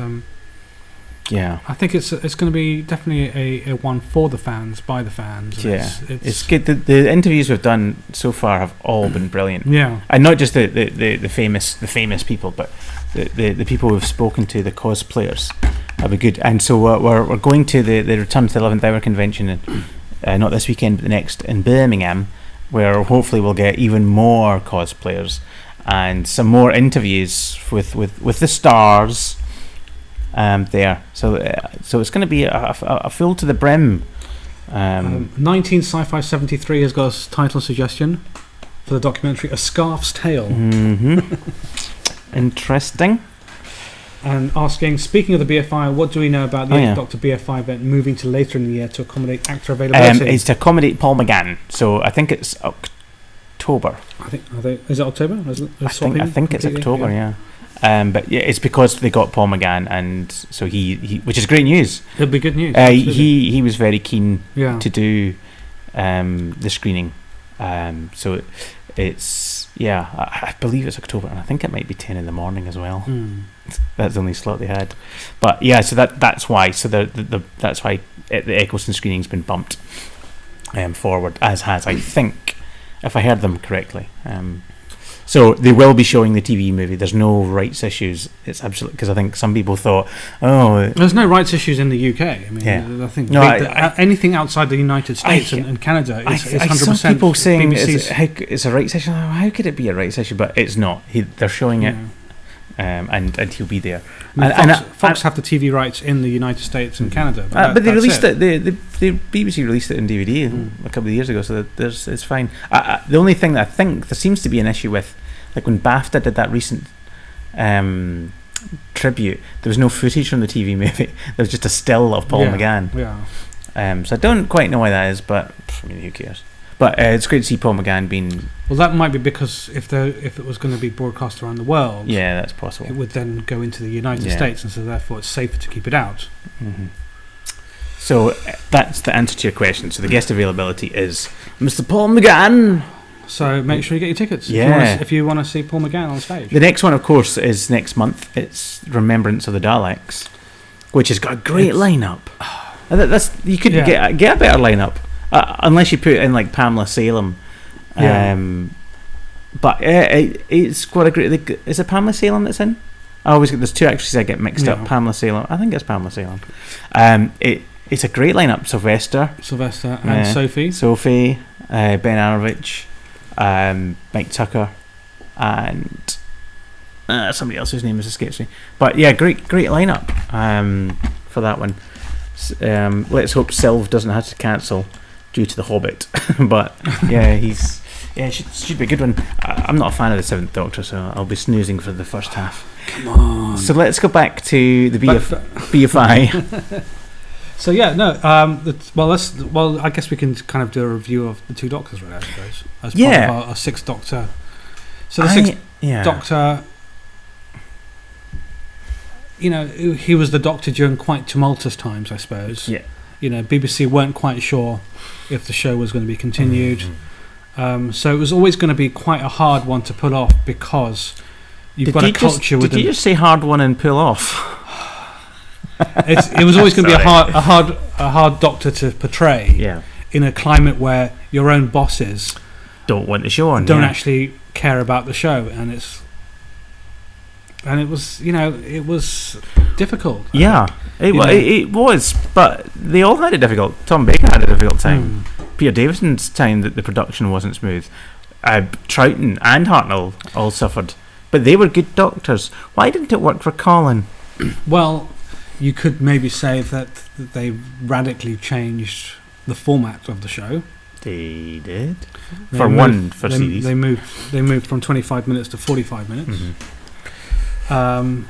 I think it's going to be definitely a one for the fans, by the fans. It's good. The interviews we've done so far have all been brilliant. Yeah, and not just the famous people, but the people we've spoken to, the cosplayers. That'll be good. And so we're going to the Return to the 11th Hour convention, not this weekend, but the next in Birmingham, where hopefully we'll get even more cosplayers and some more interviews with the stars. There, so it's going to be a full to the brim. 19 Sci-Fi 73 has got a title suggestion for the documentary: A Scarf's Tale. Interesting. And asking, speaking of the BFI, what do we know about the 8th Doctor BFI event moving to later in the year to accommodate actor availability? It's to accommodate Paul McGann. So I think it's October. Is it October? I think it's October. Yeah. But it's because they got Paul McGann, and so he which is great news. It'll be good news. He was very keen to do the screening. So it's I believe it's October, and I think it might be 10 in the morning as well. That's the only slot they had. But so that's why. So that's why the Eccleston screening's been bumped forward, as has, I think, if I heard them correctly. So they will be showing the TV movie. There's no rights issues. It's absolutely, because I think some people thought, there's no rights issues in the UK. I mean, I think anything outside the United States and Canada is 100%. Some people saying it's a rights issue. How could it be a rights issue? But it's not. They're showing it, and he'll be there. Fox have the TV rights in the United States and Canada, but they released it. The BBC released it in DVD a couple of years ago, so it's fine. The only thing that I think there seems to be an issue with, like when BAFTA did that recent tribute. There was no footage from the TV movie. There was just a still of Paul McGann. Yeah. So I don't quite know why that is, but I mean, who cares? But it's great to see Paul McGann being... Well, that might be because if it was going to be broadcast around the world... Yeah, that's possible. It would then go into the United States, and so therefore it's safer to keep it out. Mm-hmm. So that's the answer to your question. So the guest availability is Mr. Paul McGann. So make sure you get your tickets if you want to see Paul McGann on stage. The next one, of course, is next month. It's Remembrance of the Daleks, which has got a great lineup. You could get a better lineup. Unless you put in like Pamela Salem, but it's quite a great. Is it Pamela Salem that's in? I always get there's two actresses I get mixed up. Pamela Salem, I think it's Pamela Salem. It's a great lineup. Sylvester and Sophie, Ben Arovich, Mike Tucker, and somebody else whose name escapes me. But yeah, great lineup for that one. Let's hope Sylv doesn't have to cancel due to The Hobbit. But it should be a good one. I'm not a fan of the Seventh Doctor, so I'll be snoozing for the first half. Come on. So let's go back to the BFI. So I guess we can kind of do a review of the two Doctors, right? I suppose as part of our Sixth Doctor. So the Sixth Doctor, he was the Doctor during quite tumultuous times, I suppose. Yeah. BBC weren't quite sure if the show was going to be continued. So it was always going to be quite a hard one to pull off because you've got a culture with. Did you just say hard one and pull off? It was always going to be a hard Doctor to portray. In a climate where your own bosses don't want the show on. Don't actually care about the show, and it was difficult. It was, but they all had it difficult. Tom Baker had a difficult time. Peter Davison's time that the production wasn't smooth. Troughton and Hartnell all suffered, but they were good Doctors. Why didn't it work for Colin? Well, you could maybe say that they radically changed the format of the show. They did for series. They moved from 25 minutes to 45 minutes.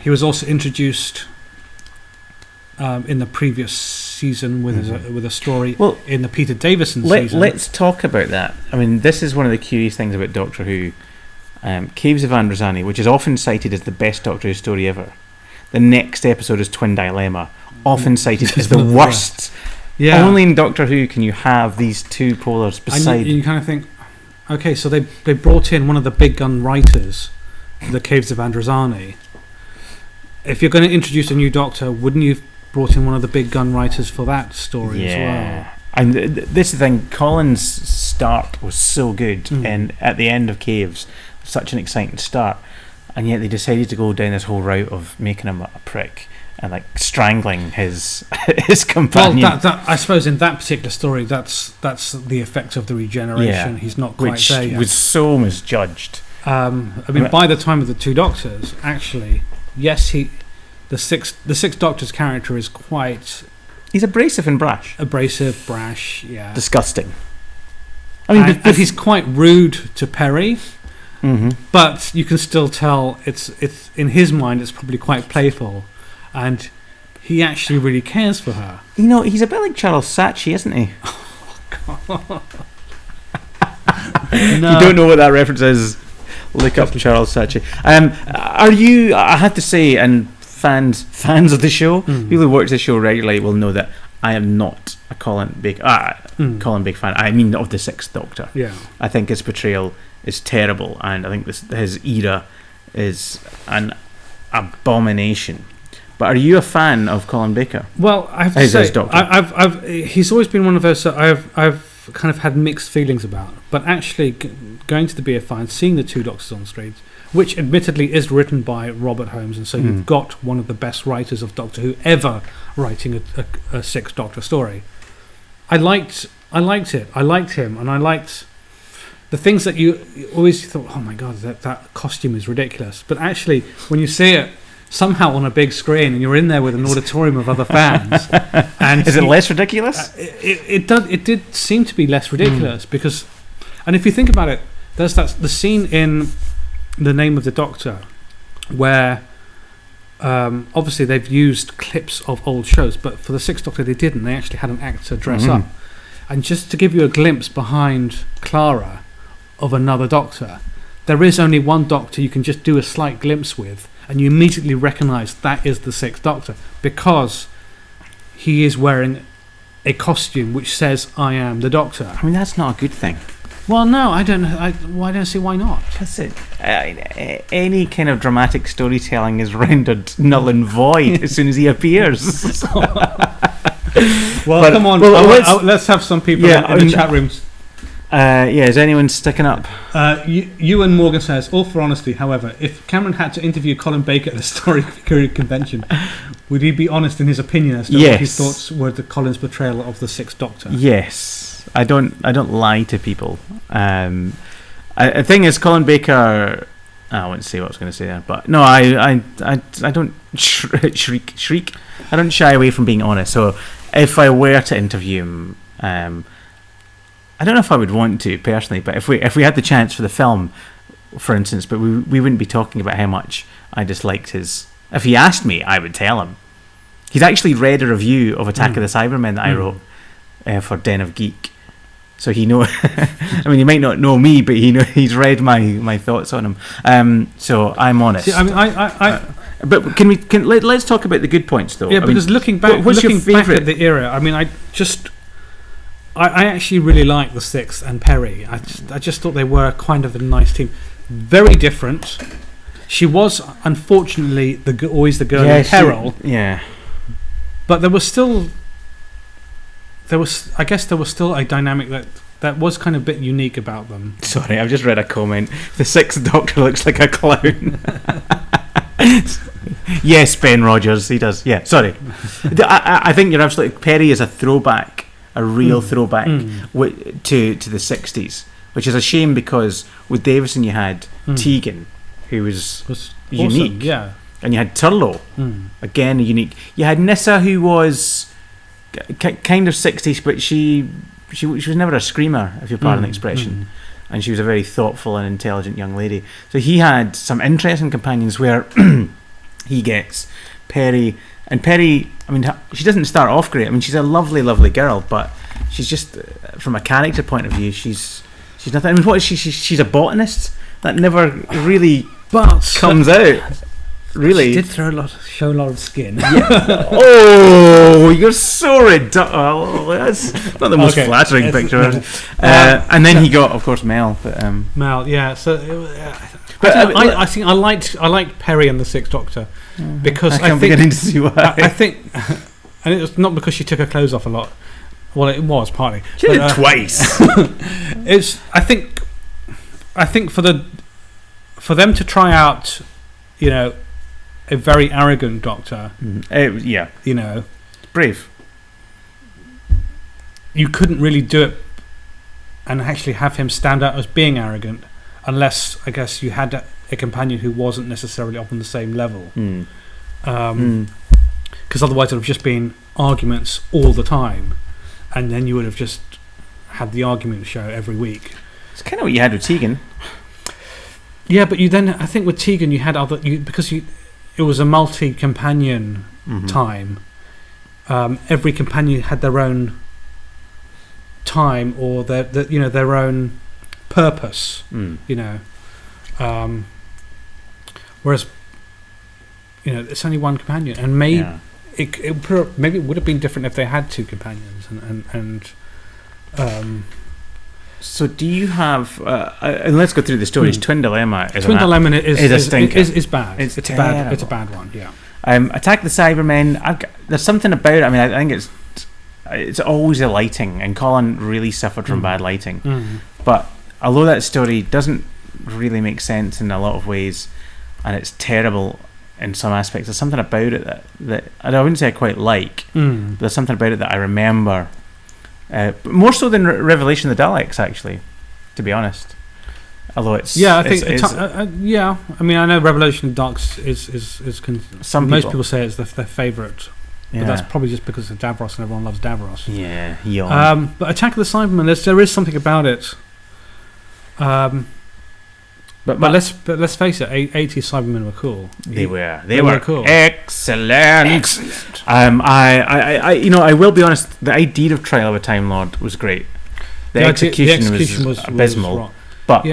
He was also introduced in the previous season with a story in the Peter Davison season. Let's talk about that. I mean, this is one of the curious things about Doctor Who. Caves of Androzani, which is often cited as the best Doctor Who story ever. The next episode is Twin Dilemma, often cited as the worst. Yeah. Only in Doctor Who can you have these two polars beside. And you kind of think, okay, so they brought in one of the big gun writers, the Caves of Androzani. If you're going to introduce a new Doctor, wouldn't you have brought in one of the big gun writers for that story as well? And this is the thing, Colin's start was so good, and at the end of Caves, such an exciting start, and yet they decided to go down this whole route of making him a prick and like strangling his companion. Well, I suppose in that particular story, that's the effect of the regeneration. He's not quite there yet. Which was so misjudged. By the time of the two Doctors, actually, yes, the sixth Doctor's character is quite. He's abrasive and brash. Brash, yeah. Disgusting. And he's quite rude to Perry. But you can still tell it's in his mind it's probably quite playful, and he actually really cares for her. He's a bit like Charles Saatchi, isn't he? Oh, God. No. You don't know what that reference is. Look up Charles Saatchi. Are you? I have to say, and fans of the show, people who watch the show regularly will know that I am not a Colin Baker fan. I mean, of the Sixth Doctor. Yeah, I think his portrayal is terrible, and I think his era is an abomination. But are you a fan of Colin Baker? Well, I have to say, he's always been one of those. I've kind of had mixed feelings about, but actually going to the BFI and seeing the two Doctors on screen, which admittedly is written by Robert Holmes, and so you've got one of the best writers of Doctor Who ever writing a Sixth Doctor story. I liked it. I liked him, and I liked the things that you always thought, oh my God, that costume is ridiculous. But actually, when you see it somehow on a big screen and you're in there with an auditorium of other fans, and is it less ridiculous? It did seem to be less ridiculous because, and if you think about it, there's the scene in The Name of the Doctor where obviously they've used clips of old shows, but for the Sixth Doctor they didn't. They actually had an actor dress up. And just to give you a glimpse behind Clara of another Doctor, there is only one Doctor you can just do a slight glimpse with, and you immediately recognise that is the Sixth Doctor, because he is wearing a costume which says, "I am the Doctor." I mean, that's not a good thing. Well, no, I don't see why not. That's it. Any kind of dramatic storytelling is rendered null and void as soon as he appears. Well, come on. Let's have some people in the chat rooms. Is anyone sticking up? Ewan Morgan says, all for honesty, however, if Cameron had to interview Colin Baker at the Story Convention, would he be honest in his opinion as to what his thoughts were the Colin's portrayal of the Sixth Doctor? Yes. I don't lie to people. The thing is, Colin Baker... I wouldn't say what I was going to say there, but no, I don't shriek. I don't shy away from being honest. So if I were to interview him, I don't know if I would want to personally, but if we had the chance for the film, for instance, but we wouldn't be talking about how much I disliked his. If he asked me, I would tell him. He's actually read a review of Attack of the Cybermen that I wrote for Den of Geek. So he know. I mean, he might not know me, but he's read my thoughts on him. So I'm honest. See, I mean, but let's talk about the good points though. Yeah, because looking back, what's your favourite? Back at the era, I mean, I actually really like the Sixth and Perry. I just thought they were kind of a nice team. Very different. She was unfortunately always the girl in peril. Yeah. But there was still a dynamic that was kind of a bit unique about them. Sorry, I've just read a comment. The Sixth Doctor looks like a clown. Yes, Ben Rogers, he does. Yeah, sorry. I think you're absolutely... Perry is a throwback, a real throwback to the 60s, which is a shame because with Davison you had Tegan, who was unique. Awesome, yeah. And you had Turlough, again unique. You had Nyssa, who was... kind of 60s, but she was never a screamer, if you pardon the expression, and she was a very thoughtful and intelligent young lady. So he had some interesting companions where he gets Perry, and Perry, I mean, she doesn't start off great. I mean, she's a lovely, lovely girl, but she's just, from a character point of view, she's nothing. I mean, what is she? She's a botanist that never really comes out. Really? She did show a lot of skin. Yeah. Oh, you're so ridiculous. Oh, that's not the most flattering picture. And then he got, of course, Mel. But, Mel, yeah. So, I think I liked Perry and the Sixth Doctor because I'm beginning to see why. I think, and it was not because she took her clothes off a lot. Well, it was partly. She did it twice. I think for them to try out, a very arrogant Doctor. Brave. You couldn't really do it and actually have him stand out as being arrogant unless, I guess, you had a companion who wasn't necessarily up on the same level. Because otherwise it would have just been arguments all the time, and then you would have just had the argument show every week. It's kind of what you had with Tegan. Yeah, but I think with Tegan you had it was a multi-companion time. Every companion had their own time or their own purpose. Whereas it's only one companion, and maybe it would have been different if they had two companions. So do you have? And let's go through the stories. Twin Dilemma is a stinker. Is bad. It's terrible. It's a bad one. Yeah. Attack the Cybermen. There's something about it. I mean, I think it's always the lighting, and Colin really suffered from bad lighting. But although that story doesn't really make sense in a lot of ways, and it's terrible in some aspects, there's something about it that I wouldn't say I quite like. But there's something about it that I remember. More so than Revelation of the Daleks, actually, to be honest. Although it's I mean, I know Revelation of the Daleks is most people say it's their favourite. But that's probably just because of Davros and everyone loves Davros. Yeah, but Attack of the Cybermen, there is something about it. But But let's face it, 80s Cybermen were cool. They were cool. Excellent. I will be honest. The idea of Trial of a Time Lord was great. The execution was abysmal. But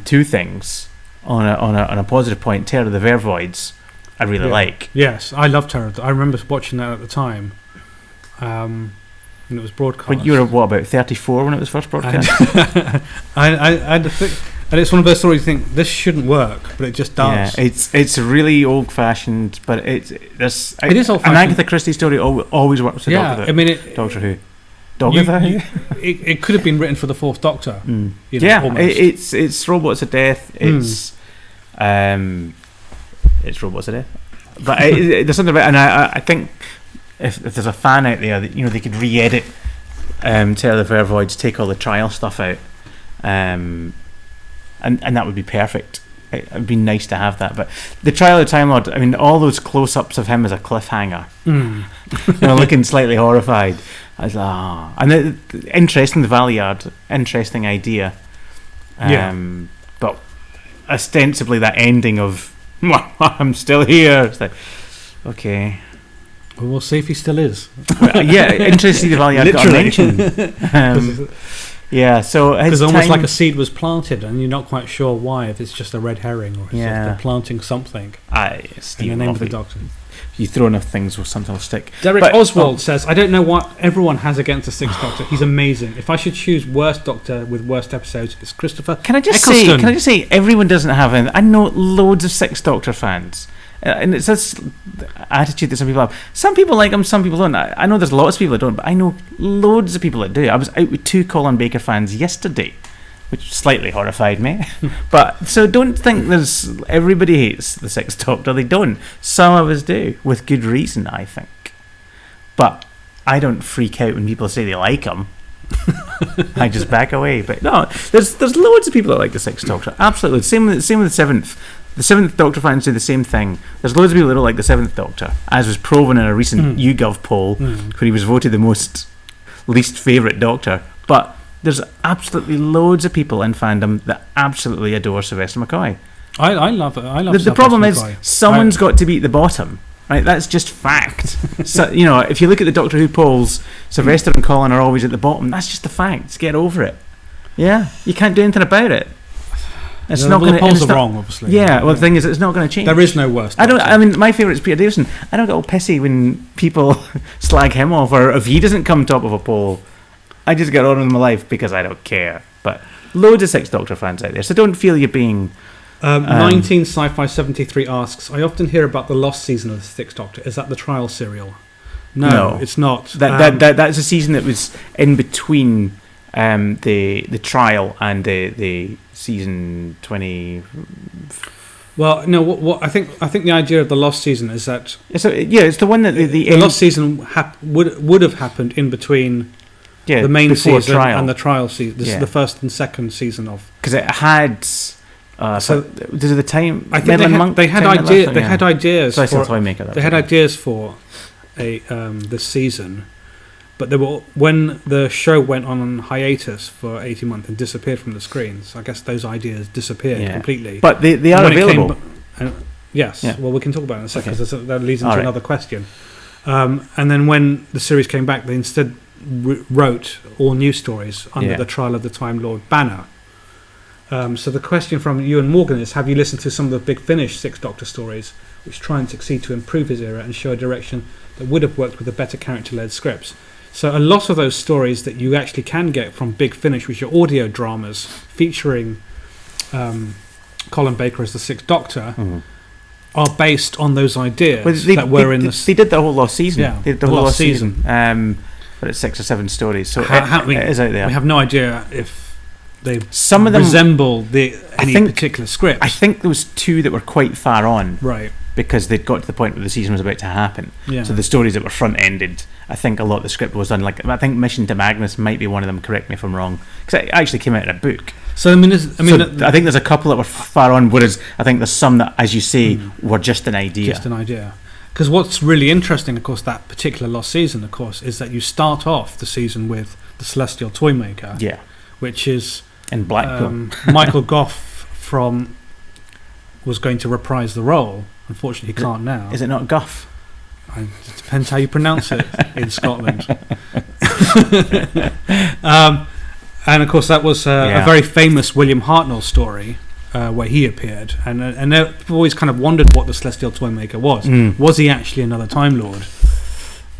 two things on a positive point. Terror of the Vervoids, I really like. Yes, I love Terror. I remember watching that at the time. When it was broadcast. But you were about 34 when it was first broadcast. I had to think. And it's one of those stories you think this shouldn't work, but it just does. Yeah, it's really old fashioned, but it is old fashioned. An Agatha Christie story always works with Doctor Who. It could have been written for the Fourth Doctor. Almost. It's Robots of Death. It's Robots of Death. But there's something about, and I think if there's a fan out there that they could re-edit Terror of the Vervoids, take all the trial stuff out. And that would be perfect. It would be nice to have that. But the Trial of the Time Lord, I mean, all those close-ups of him as a cliffhanger, looking slightly horrified. I was like, and interesting, the Valeyard, interesting idea. But ostensibly that ending of, I'm still here. It's like, okay. Well, we'll see if he still is. Interesting, the Valeyard got mentioned. So because almost like a seed was planted, and you're not quite sure why. If it's just a red herring, or if they're planting something. In the name of the Doctor. If you throw enough things, something will stick. Derek Oswald says, "I don't know what everyone has against the Sixth Doctor. He's amazing. If I should choose worst Doctor with worst episodes, it's Christopher. Can I just say, everyone doesn't have anything. I know loads of Sixth Doctor fans." And it's this attitude that some people have. Some people like him, some people don't. I know there's lots of people that don't, but I know loads of people that do. I was out with 2 Colin Baker fans yesterday, which slightly horrified me. But so don't think everybody hates the Sixth Doctor. They don't. Some of us do, with good reason, I think. But I don't freak out when people say they like him. I just back away. But no, there's loads of people that like the Sixth Doctor. Absolutely. Same with the Seventh. The Seventh Doctor fans do the same thing. There's loads of people that don't like the Seventh Doctor, as was proven in a recent YouGov poll, where he was voted the most least favourite Doctor. But there's absolutely loads of people in fandom that absolutely adore Sylvester McCoy. I love it. The problem is someone's got to be at the bottom. Right, that's just fact. So if you look at the Doctor Who polls, Sylvester and Colin are always at the bottom. That's just the fact. Just get over it. Yeah, you can't do anything about it. It's not going to. The polls are wrong, obviously. Yeah, well, the thing is, it's not going to change. There is no worst. I mean, my favourite is Peter Davison. I don't get all pissy when people slag him off, or if he doesn't come top of a poll. I just get on with my life because I don't care. But loads of Sixth Doctor fans out there, so don't feel you're being. 19 Sci-Fi 73 asks, I often hear about the lost season of the Sixth Doctor. Is that the trial serial? No, it's not. That's a season that was in between the trial and the season 20. Well, no. What I think the idea of the lost season is that it's the one that the lost season would have happened in between the main season and the trial season. This is the first and second season of, because it had. So does it the time? I think they had ideas. So they had ideas for this season, but they were, when the show went on hiatus for 18 months and disappeared from the screens. I guess those ideas disappeared completely. But they are available. Yes. Yeah. Well, we can talk about it in a second, because that leads into another question. And then when the series came back, they instead wrote all new stories under the Trial of the Time Lord banner. So the question from Ewan Morgan is, have you listened to some of the Big Finish Sixth Doctor stories, which try and succeed to improve his era and show a direction that would have worked with the better character-led scripts? So a lot of those stories that you actually can get from Big Finish, which are audio dramas featuring Colin Baker as the Sixth Doctor, are based on those ideas that were in the... They did the whole last season. Yeah, they did the whole last season. But it's 6 or 7 stories. So it is out there. We have no idea if... Some of them resemble any particular script. I think there was 2 that were quite far on, right? Because they'd got to the point where the season was about to happen. Yeah. So the stories that were front-ended, I think a lot of the script was done. Like, I think Mission to Magnus might be one of them. Correct me if I'm wrong, because it actually came out in a book. So I think there's a couple that were far on, whereas I think there's some that, as you say, were just an idea. Just an idea. Because what's really interesting, of course, that particular lost season, of course, is that you start off the season with the Celestial Toymaker, which is. In Blackpool. Michael Gough was going to reprise the role. Unfortunately, he can't now. Is it not Guff? It depends how you pronounce it in Scotland. And of course, that was a very famous William Hartnell story where he appeared, and they've always kind of wondered what the Celestial Toymaker was. Was he actually another Time Lord?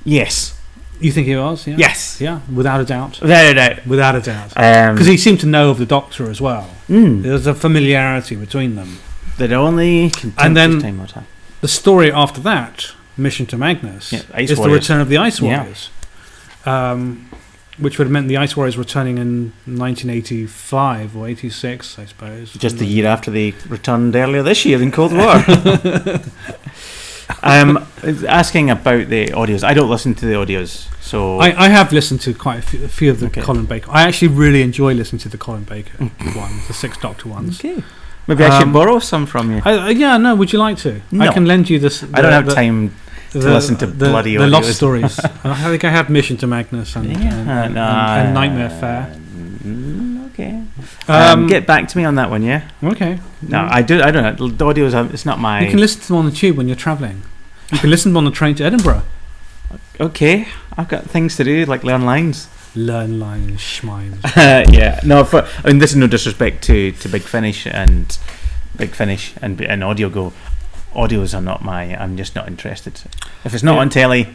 Yes. You think he was? Yeah? Yes. Yeah, without a doubt. Without a doubt. Because he seemed to know of the Doctor as well. There's a familiarity between them. That only and then Time Lord. The story after that, Mission to Magnus, is the return of the Ice Warriors. Which would have meant the Ice Warriors returning in 1985 or 86, I suppose. Just the year after they returned earlier this year in Cold War. Asking about the audios. I don't listen to the audios, so I have listened to quite a few of the Colin Baker. I actually really enjoy listening to the Colin Baker ones, the Sixth Doctor ones. Okay. Maybe I should borrow some from you. No. Would you like to? No. I can lend you this. I don't have time to listen to bloody audios. The Lost Stories. I think I have Mission to Magnus and Nightmare Fair. Okay. Get back to me on that one, yeah? Okay. No, I don't know. The audios, it's not my... You can listen to them on the tube when you're travelling. You can listen to them on the train to Edinburgh. Okay. I've got things to do, like learn lines. Learn lines, schmines. Yeah. No, this is no disrespect to Big Finish and Audio Go. Audios are not I'm just not interested. If it's not on telly,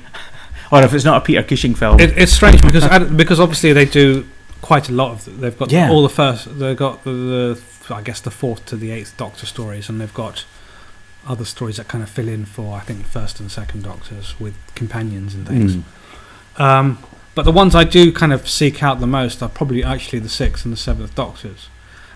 or if it's not a Peter Cushing film. It's strange because obviously they do quite a lot of. They've got all the first. They've got the I guess the 4th to the 8th Doctor stories, and they've got other stories that kind of fill in for I think 1st and 2nd Doctors with companions and things. But the ones I do kind of seek out the most are probably actually the 6th and the 7th Doctors.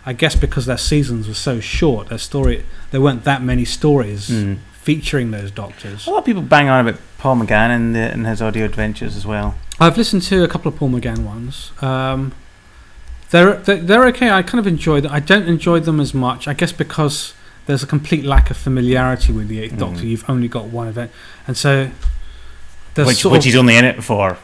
I guess because their seasons were so short, there weren't that many stories featuring those Doctors. A lot of people bang on about Paul McGann and his audio adventures as well. I've listened to a couple of Paul McGann ones. They're okay. I kind of enjoy them. I don't enjoy them as much, I guess because there's a complete lack of familiarity with the 8th Doctor. You've only got one event, and so which he's only in it for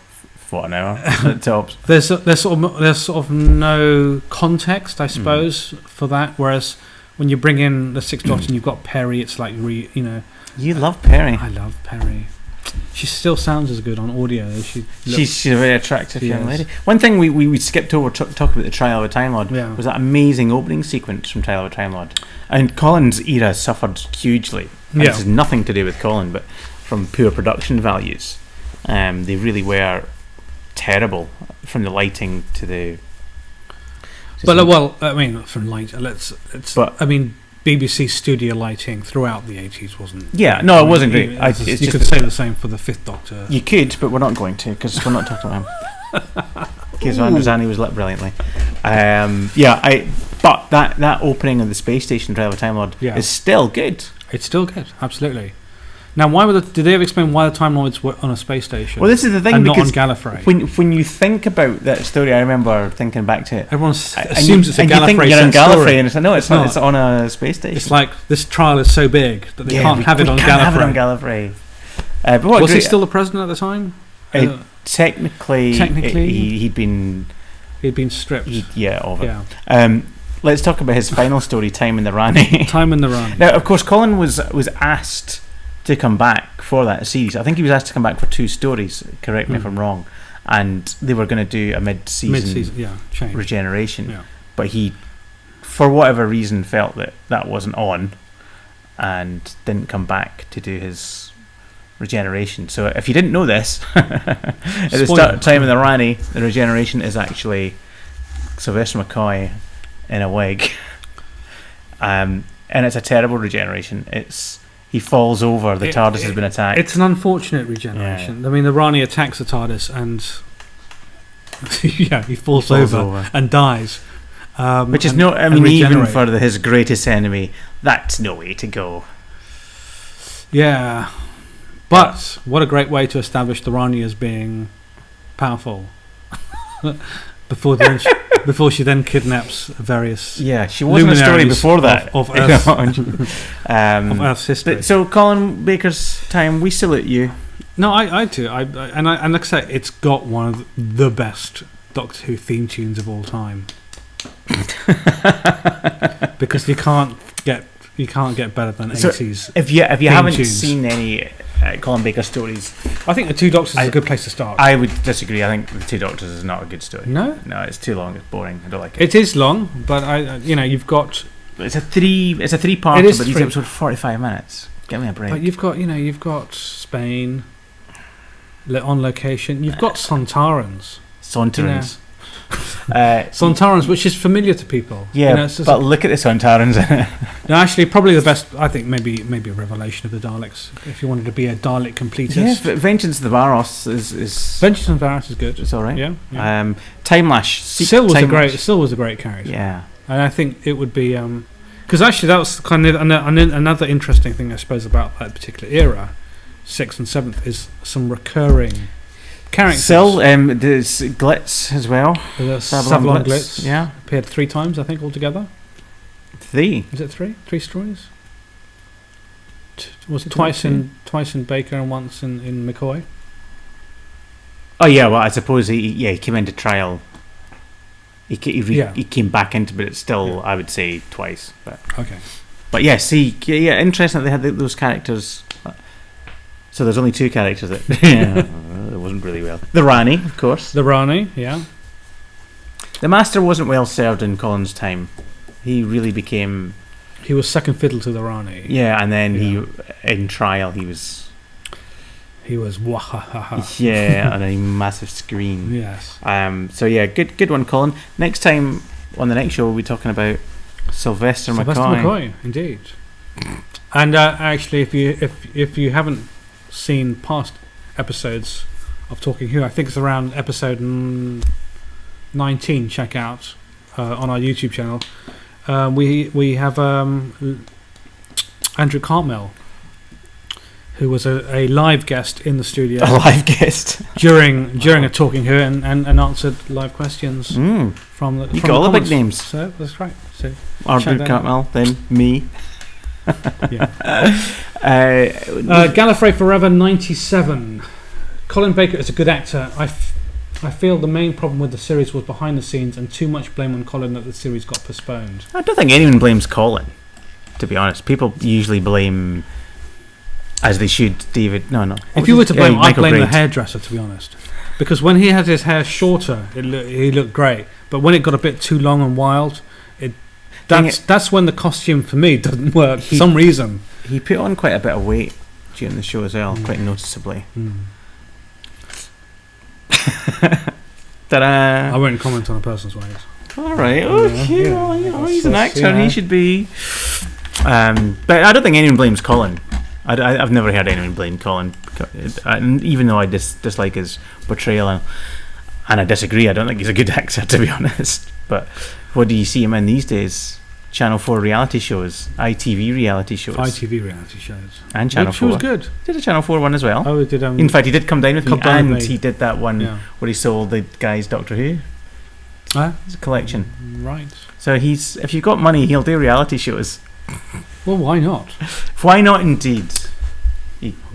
an hour at tops. There's sort of no context, I suppose, for that. Whereas when you bring in the 6th Doctor and you've got Perry, it's like You love Perry. I love Perry. She still sounds as good on audio as she's a very attractive young lady. One thing we skipped over talk about the Trial of a Time Lord was that amazing opening sequence from Trial of a Time Lord. And Colin's era suffered hugely. And this has nothing to do with Colin, but from poor production values. They really were terrible, from the lighting to the. From light. BBC studio lighting throughout the 80s wasn't. Yeah, no, it wasn't great. You could say the same for the 5th Doctor. You could, but we're not going to because we're not talking about him. Because Androzani was lit brilliantly. But that opening of the space station, Trial of a Time Lord, is still good. It's still good, absolutely. Now, did they ever explain why the Time Lords were on a space station? Well, this is the thing, and because not on Gallifrey. When you think about that story, I remember thinking back to it. Everyone assumes it's a Gallifrey. You think you're on Gallifrey, story. and it's no, it's not. It's on a space station. It's like this trial is so big that they can't have it on Gallifrey. Have it on Gallifrey. But was he still the president at the time? Technically, he'd been stripped. Of it. Let's talk about his final story, Time in the Rani. Time in the Rani. Now, of course, Colin was asked to come back for that series. I think he was asked to come back for 2 stories, correct me if I'm wrong, and they were going to do a mid-season change. Regeneration, but he, for whatever reason, felt that wasn't on and didn't come back to do his Regeneration. So if you didn't know this, at the start of Time in the Rani, the Regeneration is actually Sylvester McCoy in a wig, and it's a terrible Regeneration. He falls over. The TARDIS has been attacked. It's an unfortunate regeneration. I mean, the Rani attacks the TARDIS and he falls over and dies. Which is no. I mean, even for his greatest enemy, that's no way to go. Yeah, but what a great way to establish the Rani as being powerful. Before she then kidnaps various. Yeah, she wasn't a story before that of Earth's, of Earth's history. So, Colin Baker's time, we salute you. No, I do. And like I say, it's got one of the best Doctor Who theme tunes of all time. because you can't get better than So 80s. If you theme haven't tunes. seen any Colin Baker stories, I think The Two Doctors is a good place to start. I would disagree. I think The Two Doctors is not a good story. No, it's too long. It's boring. I don't like it. it is long, but you've got. It's a three-part, It is but these three. episodes 45 minutes. Give me a break. But you've got Spain, on location. You've got Sontarans. Sontarans. Sontarans, which is familiar to people. Yeah, but look at the Sontarans in it. No, actually, probably the best. I think maybe a revelation of the Daleks. If you wanted to be a Dalek completist, Yes, Vengeance of the Varos is Vengeance of the Varos is good. it's all right. Yeah. Time Lash. Syl was a great character. Yeah. And I think it would be because actually that was kind of another interesting thing I suppose about that particular era, 6th and 7th, is some recurring characters. Syl, there's Glitz as well. The Savlon Glitz. Yeah, appeared 3 times I think altogether. 3. Is it 3? 3 stories. Was it twice in Baker and once in McCoy? Oh yeah, well I suppose he came into trial. He came back into, but it's still I would say twice. But okay. But interesting that they had those characters. So there's only 2 characters that it wasn't really well. The Rani, of course. The Rani, yeah. The Master wasn't well served in Colin's time. He really became. He was second fiddle to the Rani. Yeah, and then he in trial he was. He was wahahaha. Yeah, on a massive screen. Yes. So yeah, good one, Colin. Next time on the next show, we'll be talking about Sylvester McCoy. Indeed. And actually, if you haven't seen past episodes of Talking Who, I think it's around episode 19. Check out on our YouTube channel. We have Andrew Cartmel, who was a live guest in the studio. A live guest during a Talking Who and answered live questions from the. You got all the big names. So that's right. So Andrew Cartmel, then me. Yeah. Gallifrey Forever 97. Colin Baker is a good actor. I feel the main problem with the series was behind the scenes and too much blame on Colin that the series got postponed. I don't think anyone blames Colin, to be honest. People usually blame, as they should, David. No. If you were to blame, I'd blame Braid. the hairdresser, to be honest. Because when he had his hair shorter, he looked great. But when it got a bit too long and wild, that's when the costume for me doesn't work for some reason. He put on quite a bit of weight during the show as well, quite noticeably. Ta-da! I won't comment on a person's ways. All right. He's an actor and he should be. But I don't think anyone blames Colin. I've never heard anyone blame Colin, and even though I dislike his portrayal and I disagree, I don't think he's a good actor, to be honest. But what do you see him in these days? Channel 4 reality shows, ITV reality shows, and Channel 4. Which was good. Did a Channel 4 one as well. Oh, it did. In fact, he did come down with me, and he did that one where he sold the guy's Doctor Who. It's a collection. Right. So if you've got money, he'll do reality shows. Well, why not? Why not, indeed?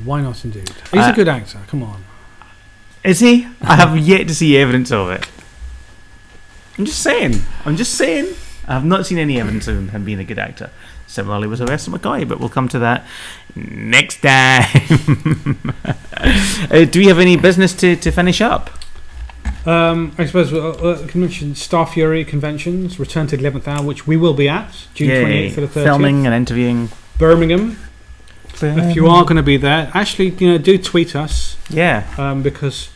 Why not, indeed? He's a good actor. Come on. Is he? I have yet to see evidence of it. I'm just saying. I have not seen any evidence of him being a good actor. Similarly with Sylvester McCoy, but we'll come to that next time. Do we have any business to finish up? I suppose I can mention Star Fury conventions, return to the 11th hour, which we will be at June 28th to the 30th. Filming and interviewing. Birmingham. If you are going to be there, actually, do tweet us. Yeah. Because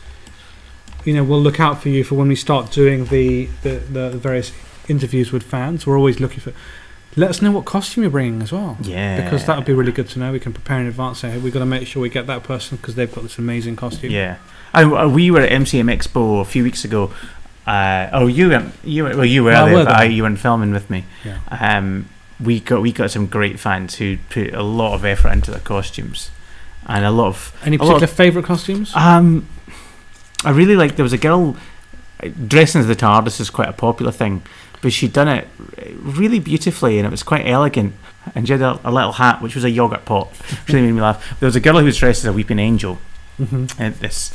we'll look out for you for when we start doing the various interviews with fans. We're always looking for. Let us know what costume you're bringing as well. Yeah. Because that would be really good to know. We can prepare in advance. Say, hey, we've got to make sure we get that person because they've got this amazing costume. Yeah. We were at MCM Expo a few weeks ago. You were there. You weren't filming with me. Yeah. We got some great fans who put a lot of effort into their costumes, and a lot of. Any particular favourite costumes? I really like. There was a girl dressing as the TARDIS is quite a popular thing, but she'd done it really beautifully, and it was quite elegant. And she had a little hat, which was a yogurt pot, which really made me laugh. There was a girl who was dressed as a weeping angel. Mm-hmm. This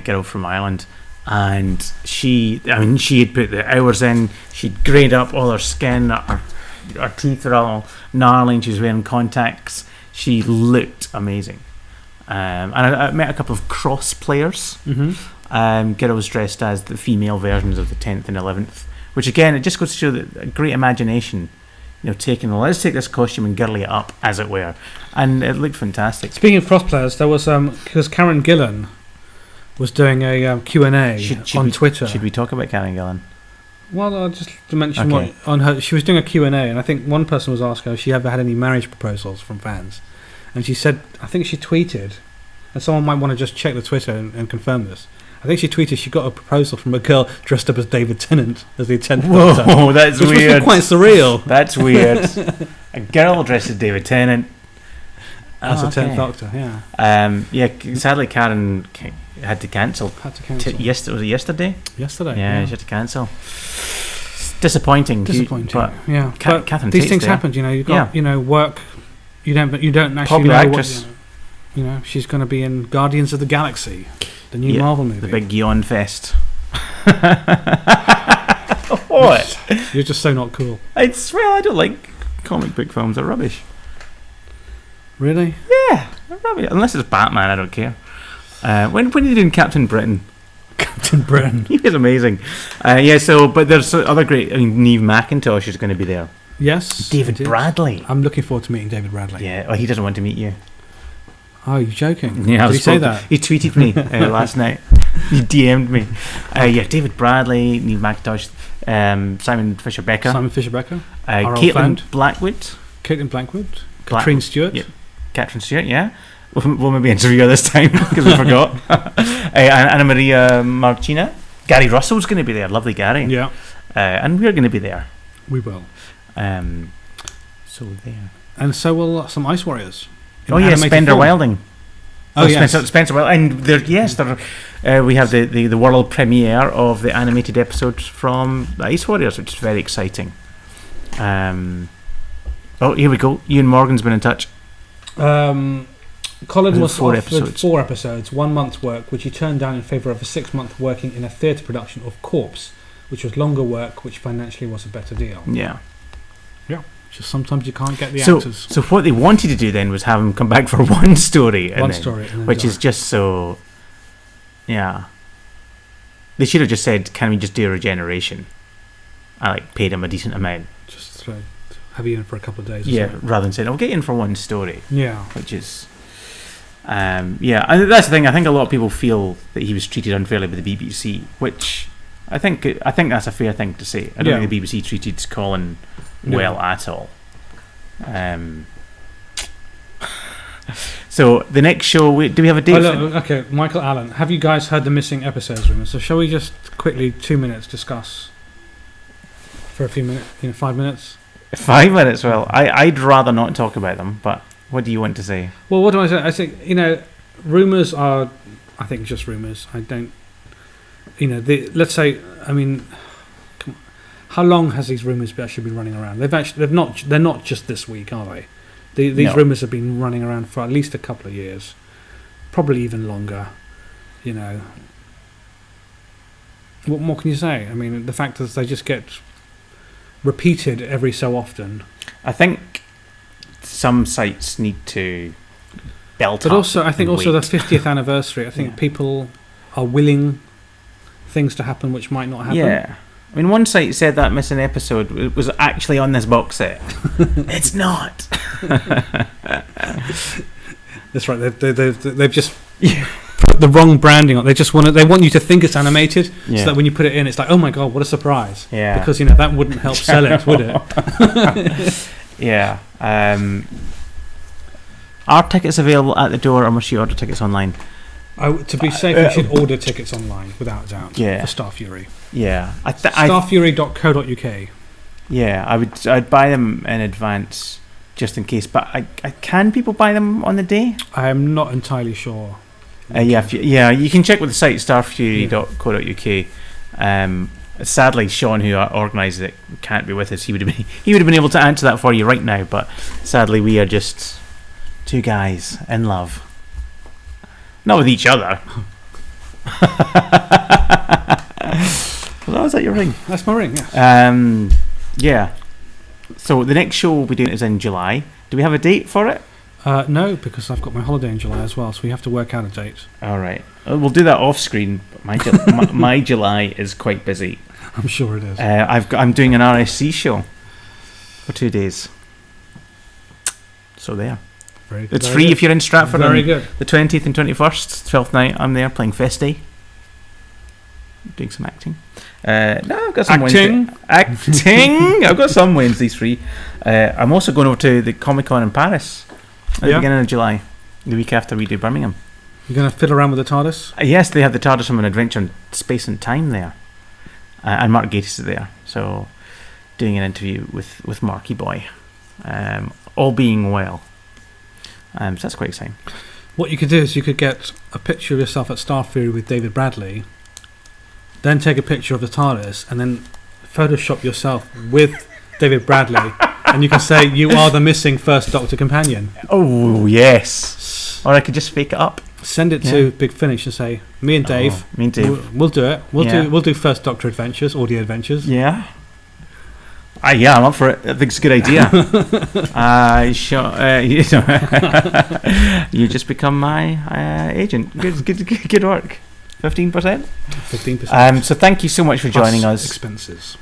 girl from Ireland, and she had put the hours in. She'd grayed up all her skin, her teeth are all gnarly, and she was wearing contacts. She looked amazing. And I met a couple of cross players, girls dressed as the female versions of the 10th and 11th, which again, it just goes to show that a great imagination, let's take this costume and girly it up, as it were, and it looked fantastic. Speaking of cross players, there was because Karen Gillan was doing a Q&A on Twitter. Should we talk about Karen Gillan? Well, I'll just to mention what on her. She was doing a Q&A, and I think one person was asking her if she ever had any marriage proposals from fans, and she said, I think she tweeted, and someone might want to just check the Twitter and confirm this. I think she tweeted she got a proposal from a girl dressed up as David Tennant as the 10th Doctor. Whoa, that's which weird. Was quite surreal. That's weird. A girl dressed as David Tennant as the 10th Doctor. Yeah. Sadly, Karen had to cancel. Was it yesterday? Yesterday. Yeah, she had to cancel. It's disappointing. But yeah. Catherine these Tate's things there. happen. You've got work. You don't actually popular know actress. what. She's going to be in Guardians of the Galaxy, the new Marvel movie. The big yawn fest. What? You're just so not cool. I don't like comic book films. They're rubbish. Really? Yeah, they're rubbish. Unless it's Batman, I don't care. When are you doing Captain Britain? Captain Britain. He was amazing. But there's other great. Neve McIntosh is going to be there. Yes. David Bradley. I'm looking forward to meeting David Bradley. Yeah. Well, he doesn't want to meet you. Oh, you're joking? Yeah. Did he say that? He tweeted me last night. He DM'd me. David Bradley, Neve McIntosh, Simon Fisher-Becker. Caitlin Blackwood. Catherine Stewart. Yeah. Catherine Stewart. Yeah. We'll maybe interview her this time because we forgot. Anna Maria Marchina. Gary Russell's going to be there. Lovely Gary. Yeah. And we're going to be there. We will. So there. And so will some Ice Warriors. Spencer Wilding. Spencer Wilding. And we have the world premiere of the animated episode from the Ice Warriors, which is very exciting. Here we go. Ian Morgan's been in touch. Colin was offered 4 4 episodes, 1 month's work, which he turned down in favour of a 6-month working in a theatre production of Corpse, which was longer work, which financially was a better deal. Yeah. Just sometimes you can't get the actors. So what they wanted to do then was have him come back for one story. Which is just so... Yeah. They should have just said, can we just do a regeneration? I paid him a decent amount. Just have you in for a couple of days. Rather than saying, I'll get in for one story. Yeah. Which is... and that's the thing. I think a lot of people feel that he was treated unfairly by the BBC, which I think that's a fair thing to say. I don't think the BBC treated Colin well at all. So the next show, do we have a date? Okay, Michael Allen, have you guys heard the missing episodes rumours? So shall we just quickly 2 minutes discuss for a few minutes, 5 minutes? 5 minutes. Well, I'd rather not talk about them, but what do you want to say? Well, what do I say? I think rumours are, I think, just rumours. I don't, let's say, how long has these rumours actually been running around? They're not just this week, are they? These rumours have been running around for at least a couple of years, probably even longer. What more can you say? The fact that they just get repeated every so often. I think some sites need to belt up. But also, I think the 50th anniversary. I think people are willing things to happen which might not happen. Yeah. One site said that missing episode was actually on this box set. It's not. That's right. They've just put the wrong branding on. They want you to think it's animated, so that when you put it in, it's like, oh my god, what a surprise! Yeah. Because that wouldn't help sell it, would it? Yeah. Are tickets available at the door, or must you order tickets online? To be safe, you should order tickets online, without a doubt. Yeah. For Star Fury. Yeah. Starfury.co.uk. Yeah, I'd buy them in advance just in case. But can people buy them on the day? I am not entirely sure. You can check with the site starfury.co.uk. Sadly, Sean, who organised it, can't be with us. He would have been able to answer that for you right now. But sadly, we are just two guys in love. Not with each other. is that your ring? That's my ring, yeah. Yeah. So the next show we'll be doing is in July. Do we have a date for it? No, because I've got my holiday in July as well, so we have to work out a date. All right. We'll do that off screen. My July is quite busy. I'm sure it is. I'm doing an RSC show for 2 days. So there. Very good. It's free if you're in Stratford. Very good. The 20th and 21st, 12th night, I'm there playing Festi. Doing some acting. No, I've got some Acting? Acting! I've got some Wednesdays free. I'm also going over to the Comic-Con in Paris at the beginning of July, the week after we do Birmingham. You're going to fiddle around with the TARDIS? Yes, they have the TARDIS from an Adventure in Space and Time there. And Mark Gatiss is there. So, doing an interview with Marky Boy. All being well. So that's quite exciting. What you could do is you could get a picture of yourself at Star Fury with David Bradley, then take a picture of the TARDIS, and then Photoshop yourself with David Bradley, and you can say you are the missing First Doctor companion. Oh, yes. Or I could just fake it up. Send it to Big Finish and say, me and Dave, we'll do it. We'll do First Doctor adventures, audio adventures. Yeah. Yeah, I'm up for it. I think it's a good idea. You just become my agent. Good work. 15%? 15%. So thank you so much for joining us. Expenses.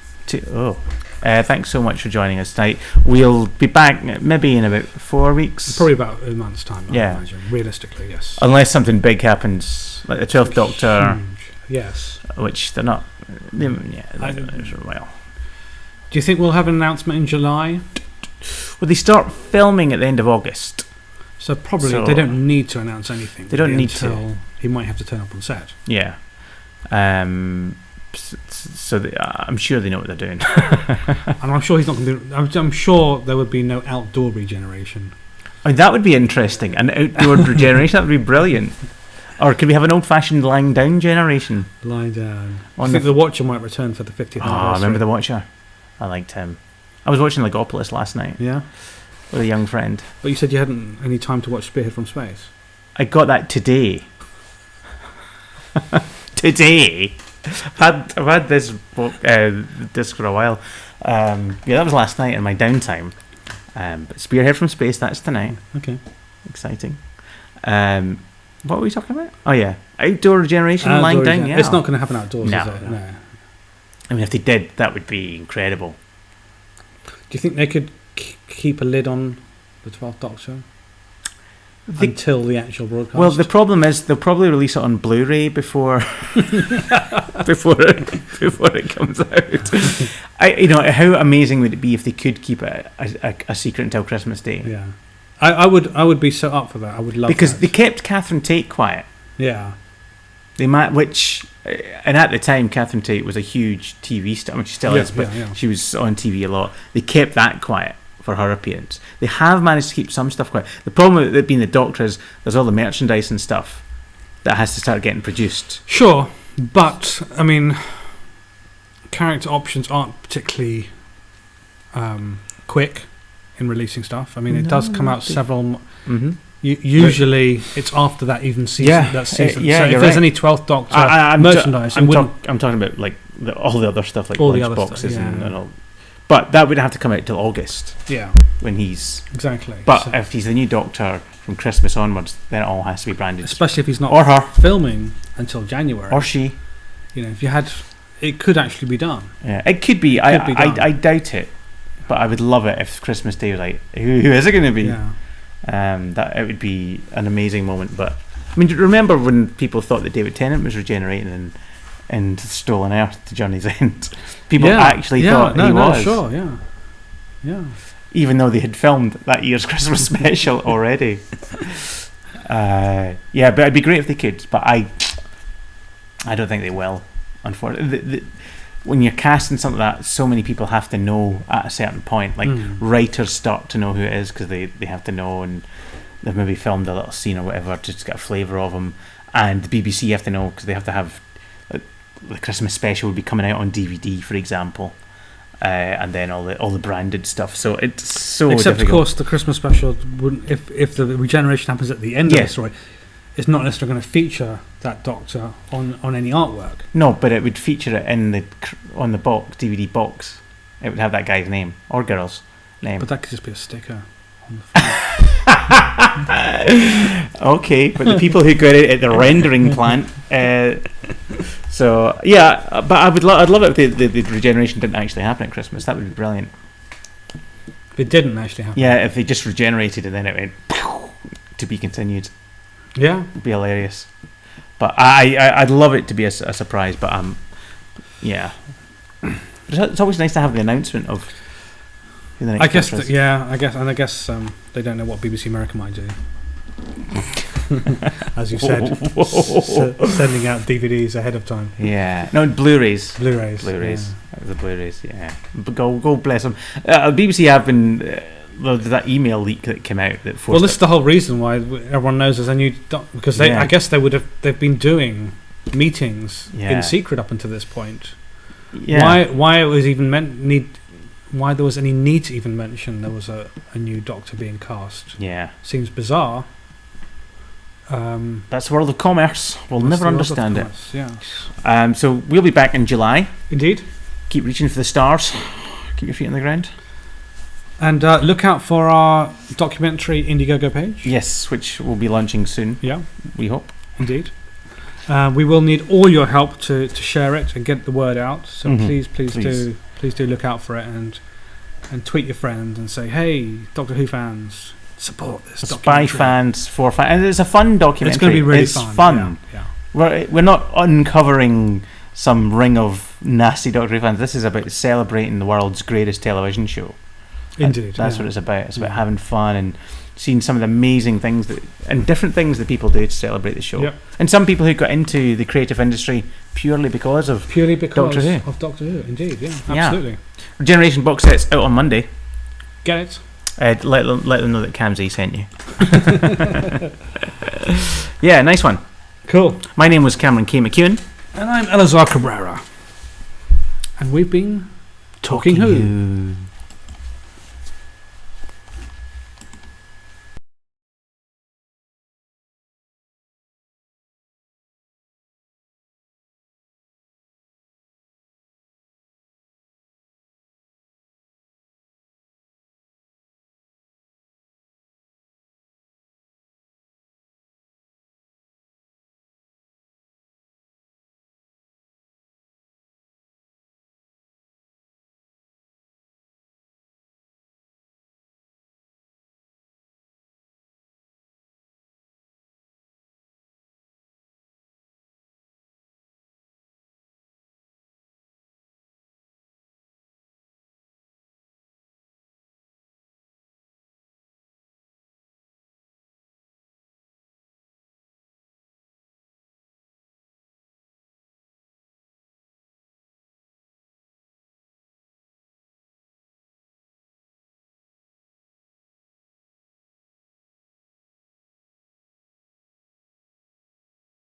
Thanks so much for joining us tonight. We'll be back maybe in about 4 weeks. Probably about a month's time, I imagine. Realistically, yes. Unless something big happens, like the 12th Doctor. Huge. Yes. Which they're not. Well. Do you think we'll have an announcement in July? Well, they start filming at the end of August. So probably they don't need to announce anything. They don't need to. He might have to turn up on set. Yeah. So I'm sure they know what they're doing. And I'm sure he's not going to be... I'm sure there would be no outdoor regeneration. I mean, that would be interesting. An outdoor regeneration, that would be brilliant. Or could we have an old-fashioned lying down generation? Lying down. I think the Watcher might return for the 50th anniversary. I remember the Watcher. I liked him. I was watching Legopolis last night. Yeah? With a young friend. But you said you hadn't any time to watch Spearhead from Space. I got that today. Today? I've had this book, disc for a while. That was last night in my downtime. But Spearhead from Space, that's tonight. Okay. Exciting. What were we talking about? Oh, yeah. Outdoor regeneration, lying down, yeah. It's not going to happen outdoors, no, is it? No. I mean, if they did, that would be incredible. Do you think they could keep a lid on the 12th Doctor until the actual broadcast? Well, the problem is they'll probably release it on Blu-ray before before it comes out. How amazing would it be if they could keep it a secret until Christmas Day? Yeah, I would be so up for that. I would love because that. They kept Catherine Tate quiet. Yeah, they might, and at the time Catherine Tate was a huge TV star. I mean, she still is, but she was on TV a lot. They kept that quiet for her appearance. They have managed to keep some stuff quiet. The problem with it being the Doctor is there's all the merchandise and stuff that has to start getting produced. Sure, but I mean, character options aren't particularly quick in releasing stuff. I mean, it does come out several. Mm-hmm. Usually, it's after that even season. Yeah, that season. Yeah, so if there's any 12th Doctor merchandise, I'm talking about like all the other stuff, like all lunch the other boxes stuff, and all. But that would have to come out till August. Yeah, when he's exactly. But if he's the new Doctor from Christmas onwards, then it all has to be branded. Especially if he's not or her filming until January, or she. If you had, it could actually be done. Yeah, it could be. I doubt it, but I would love it if Christmas Day was like, who is it going to be? Yeah. That it would be an amazing moment. But I mean, remember when people thought that David Tennant was regenerating and Stolen Earth to Journey's End? People actually thought he was. Sure, yeah. Even though they had filmed that year's Christmas special already. But it'd be great if they could. But I don't think they will. Unfortunately, when you're casting something like that, so many people have to know at a certain point. Like writers start to know who it is because they have to know, and they've maybe filmed a little scene or whatever just to get a flavour of them. And the BBC have to know because they have to have the Christmas special would be coming out on DVD, for example, and then all the branded stuff. So it's so except difficult. Of course the Christmas special wouldn't if the regeneration happens at the end of the story. it's not necessarily going to feature that Doctor on any artwork. No, but it would feature it on the box, DVD box. It would have that guy's name or girl's name. But that could just be a sticker on the Okay, but the people who got it at the rendering plant. So yeah, but I'd love it if the regeneration didn't actually happen at Christmas. That would be brilliant. It didn't actually happen. Yeah, if they just regenerated and then it went to be continued. Yeah, It'd be hilarious. But I'd love it to be a surprise. But yeah, it's always nice to have the announcement of who the next. I guess. Doctor is. I guess they don't know what BBC America might do. As you said, sending out DVDs ahead of time. Yeah, no, Blu-rays. Yeah. The Blu-rays. Yeah, but go bless them. BBC have been that email leak that came out that forced. Well, this is the whole reason why everyone knows there's a new because they. Yeah. I guess they've been doing meetings Yeah. in secret up until this point. Yeah. Why it was even why there was any need to even mention there was a new Doctor being cast. Yeah. Seems bizarre. That's the world of commerce. We'll never understand it. Yeah. So we'll be back in July. Indeed. Keep reaching for the stars. Keep your feet on the ground. And look out for our documentary Indiegogo page. Yes, which will be launching soon. Yeah. We hope. Indeed. We will need all your help to share it and get the word out. So please do look out for it and tweet your friends and say, hey, Doctor Who fans, support this documentary. Spy fans, for fans. And it's a fun documentary. It's going to be really fun. Yeah. We're not uncovering some ring of nasty Doctor Who fans. This is about celebrating the world's greatest television show. Indeed. That's what it's about. It's about having fun and seeing some of the amazing things and different things that people do to celebrate the show. Yep. And some people who got into the creative industry purely because of Doctor Who. Of Doctor Who, indeed. Yeah, absolutely. Regeneration Box Set's out on Monday. Get it? Let them know that Camsey sent you. Yeah, nice one. Cool. My name was Cameron K. McEwen. And I'm Elazar Cabrera. And we've been Talking Who.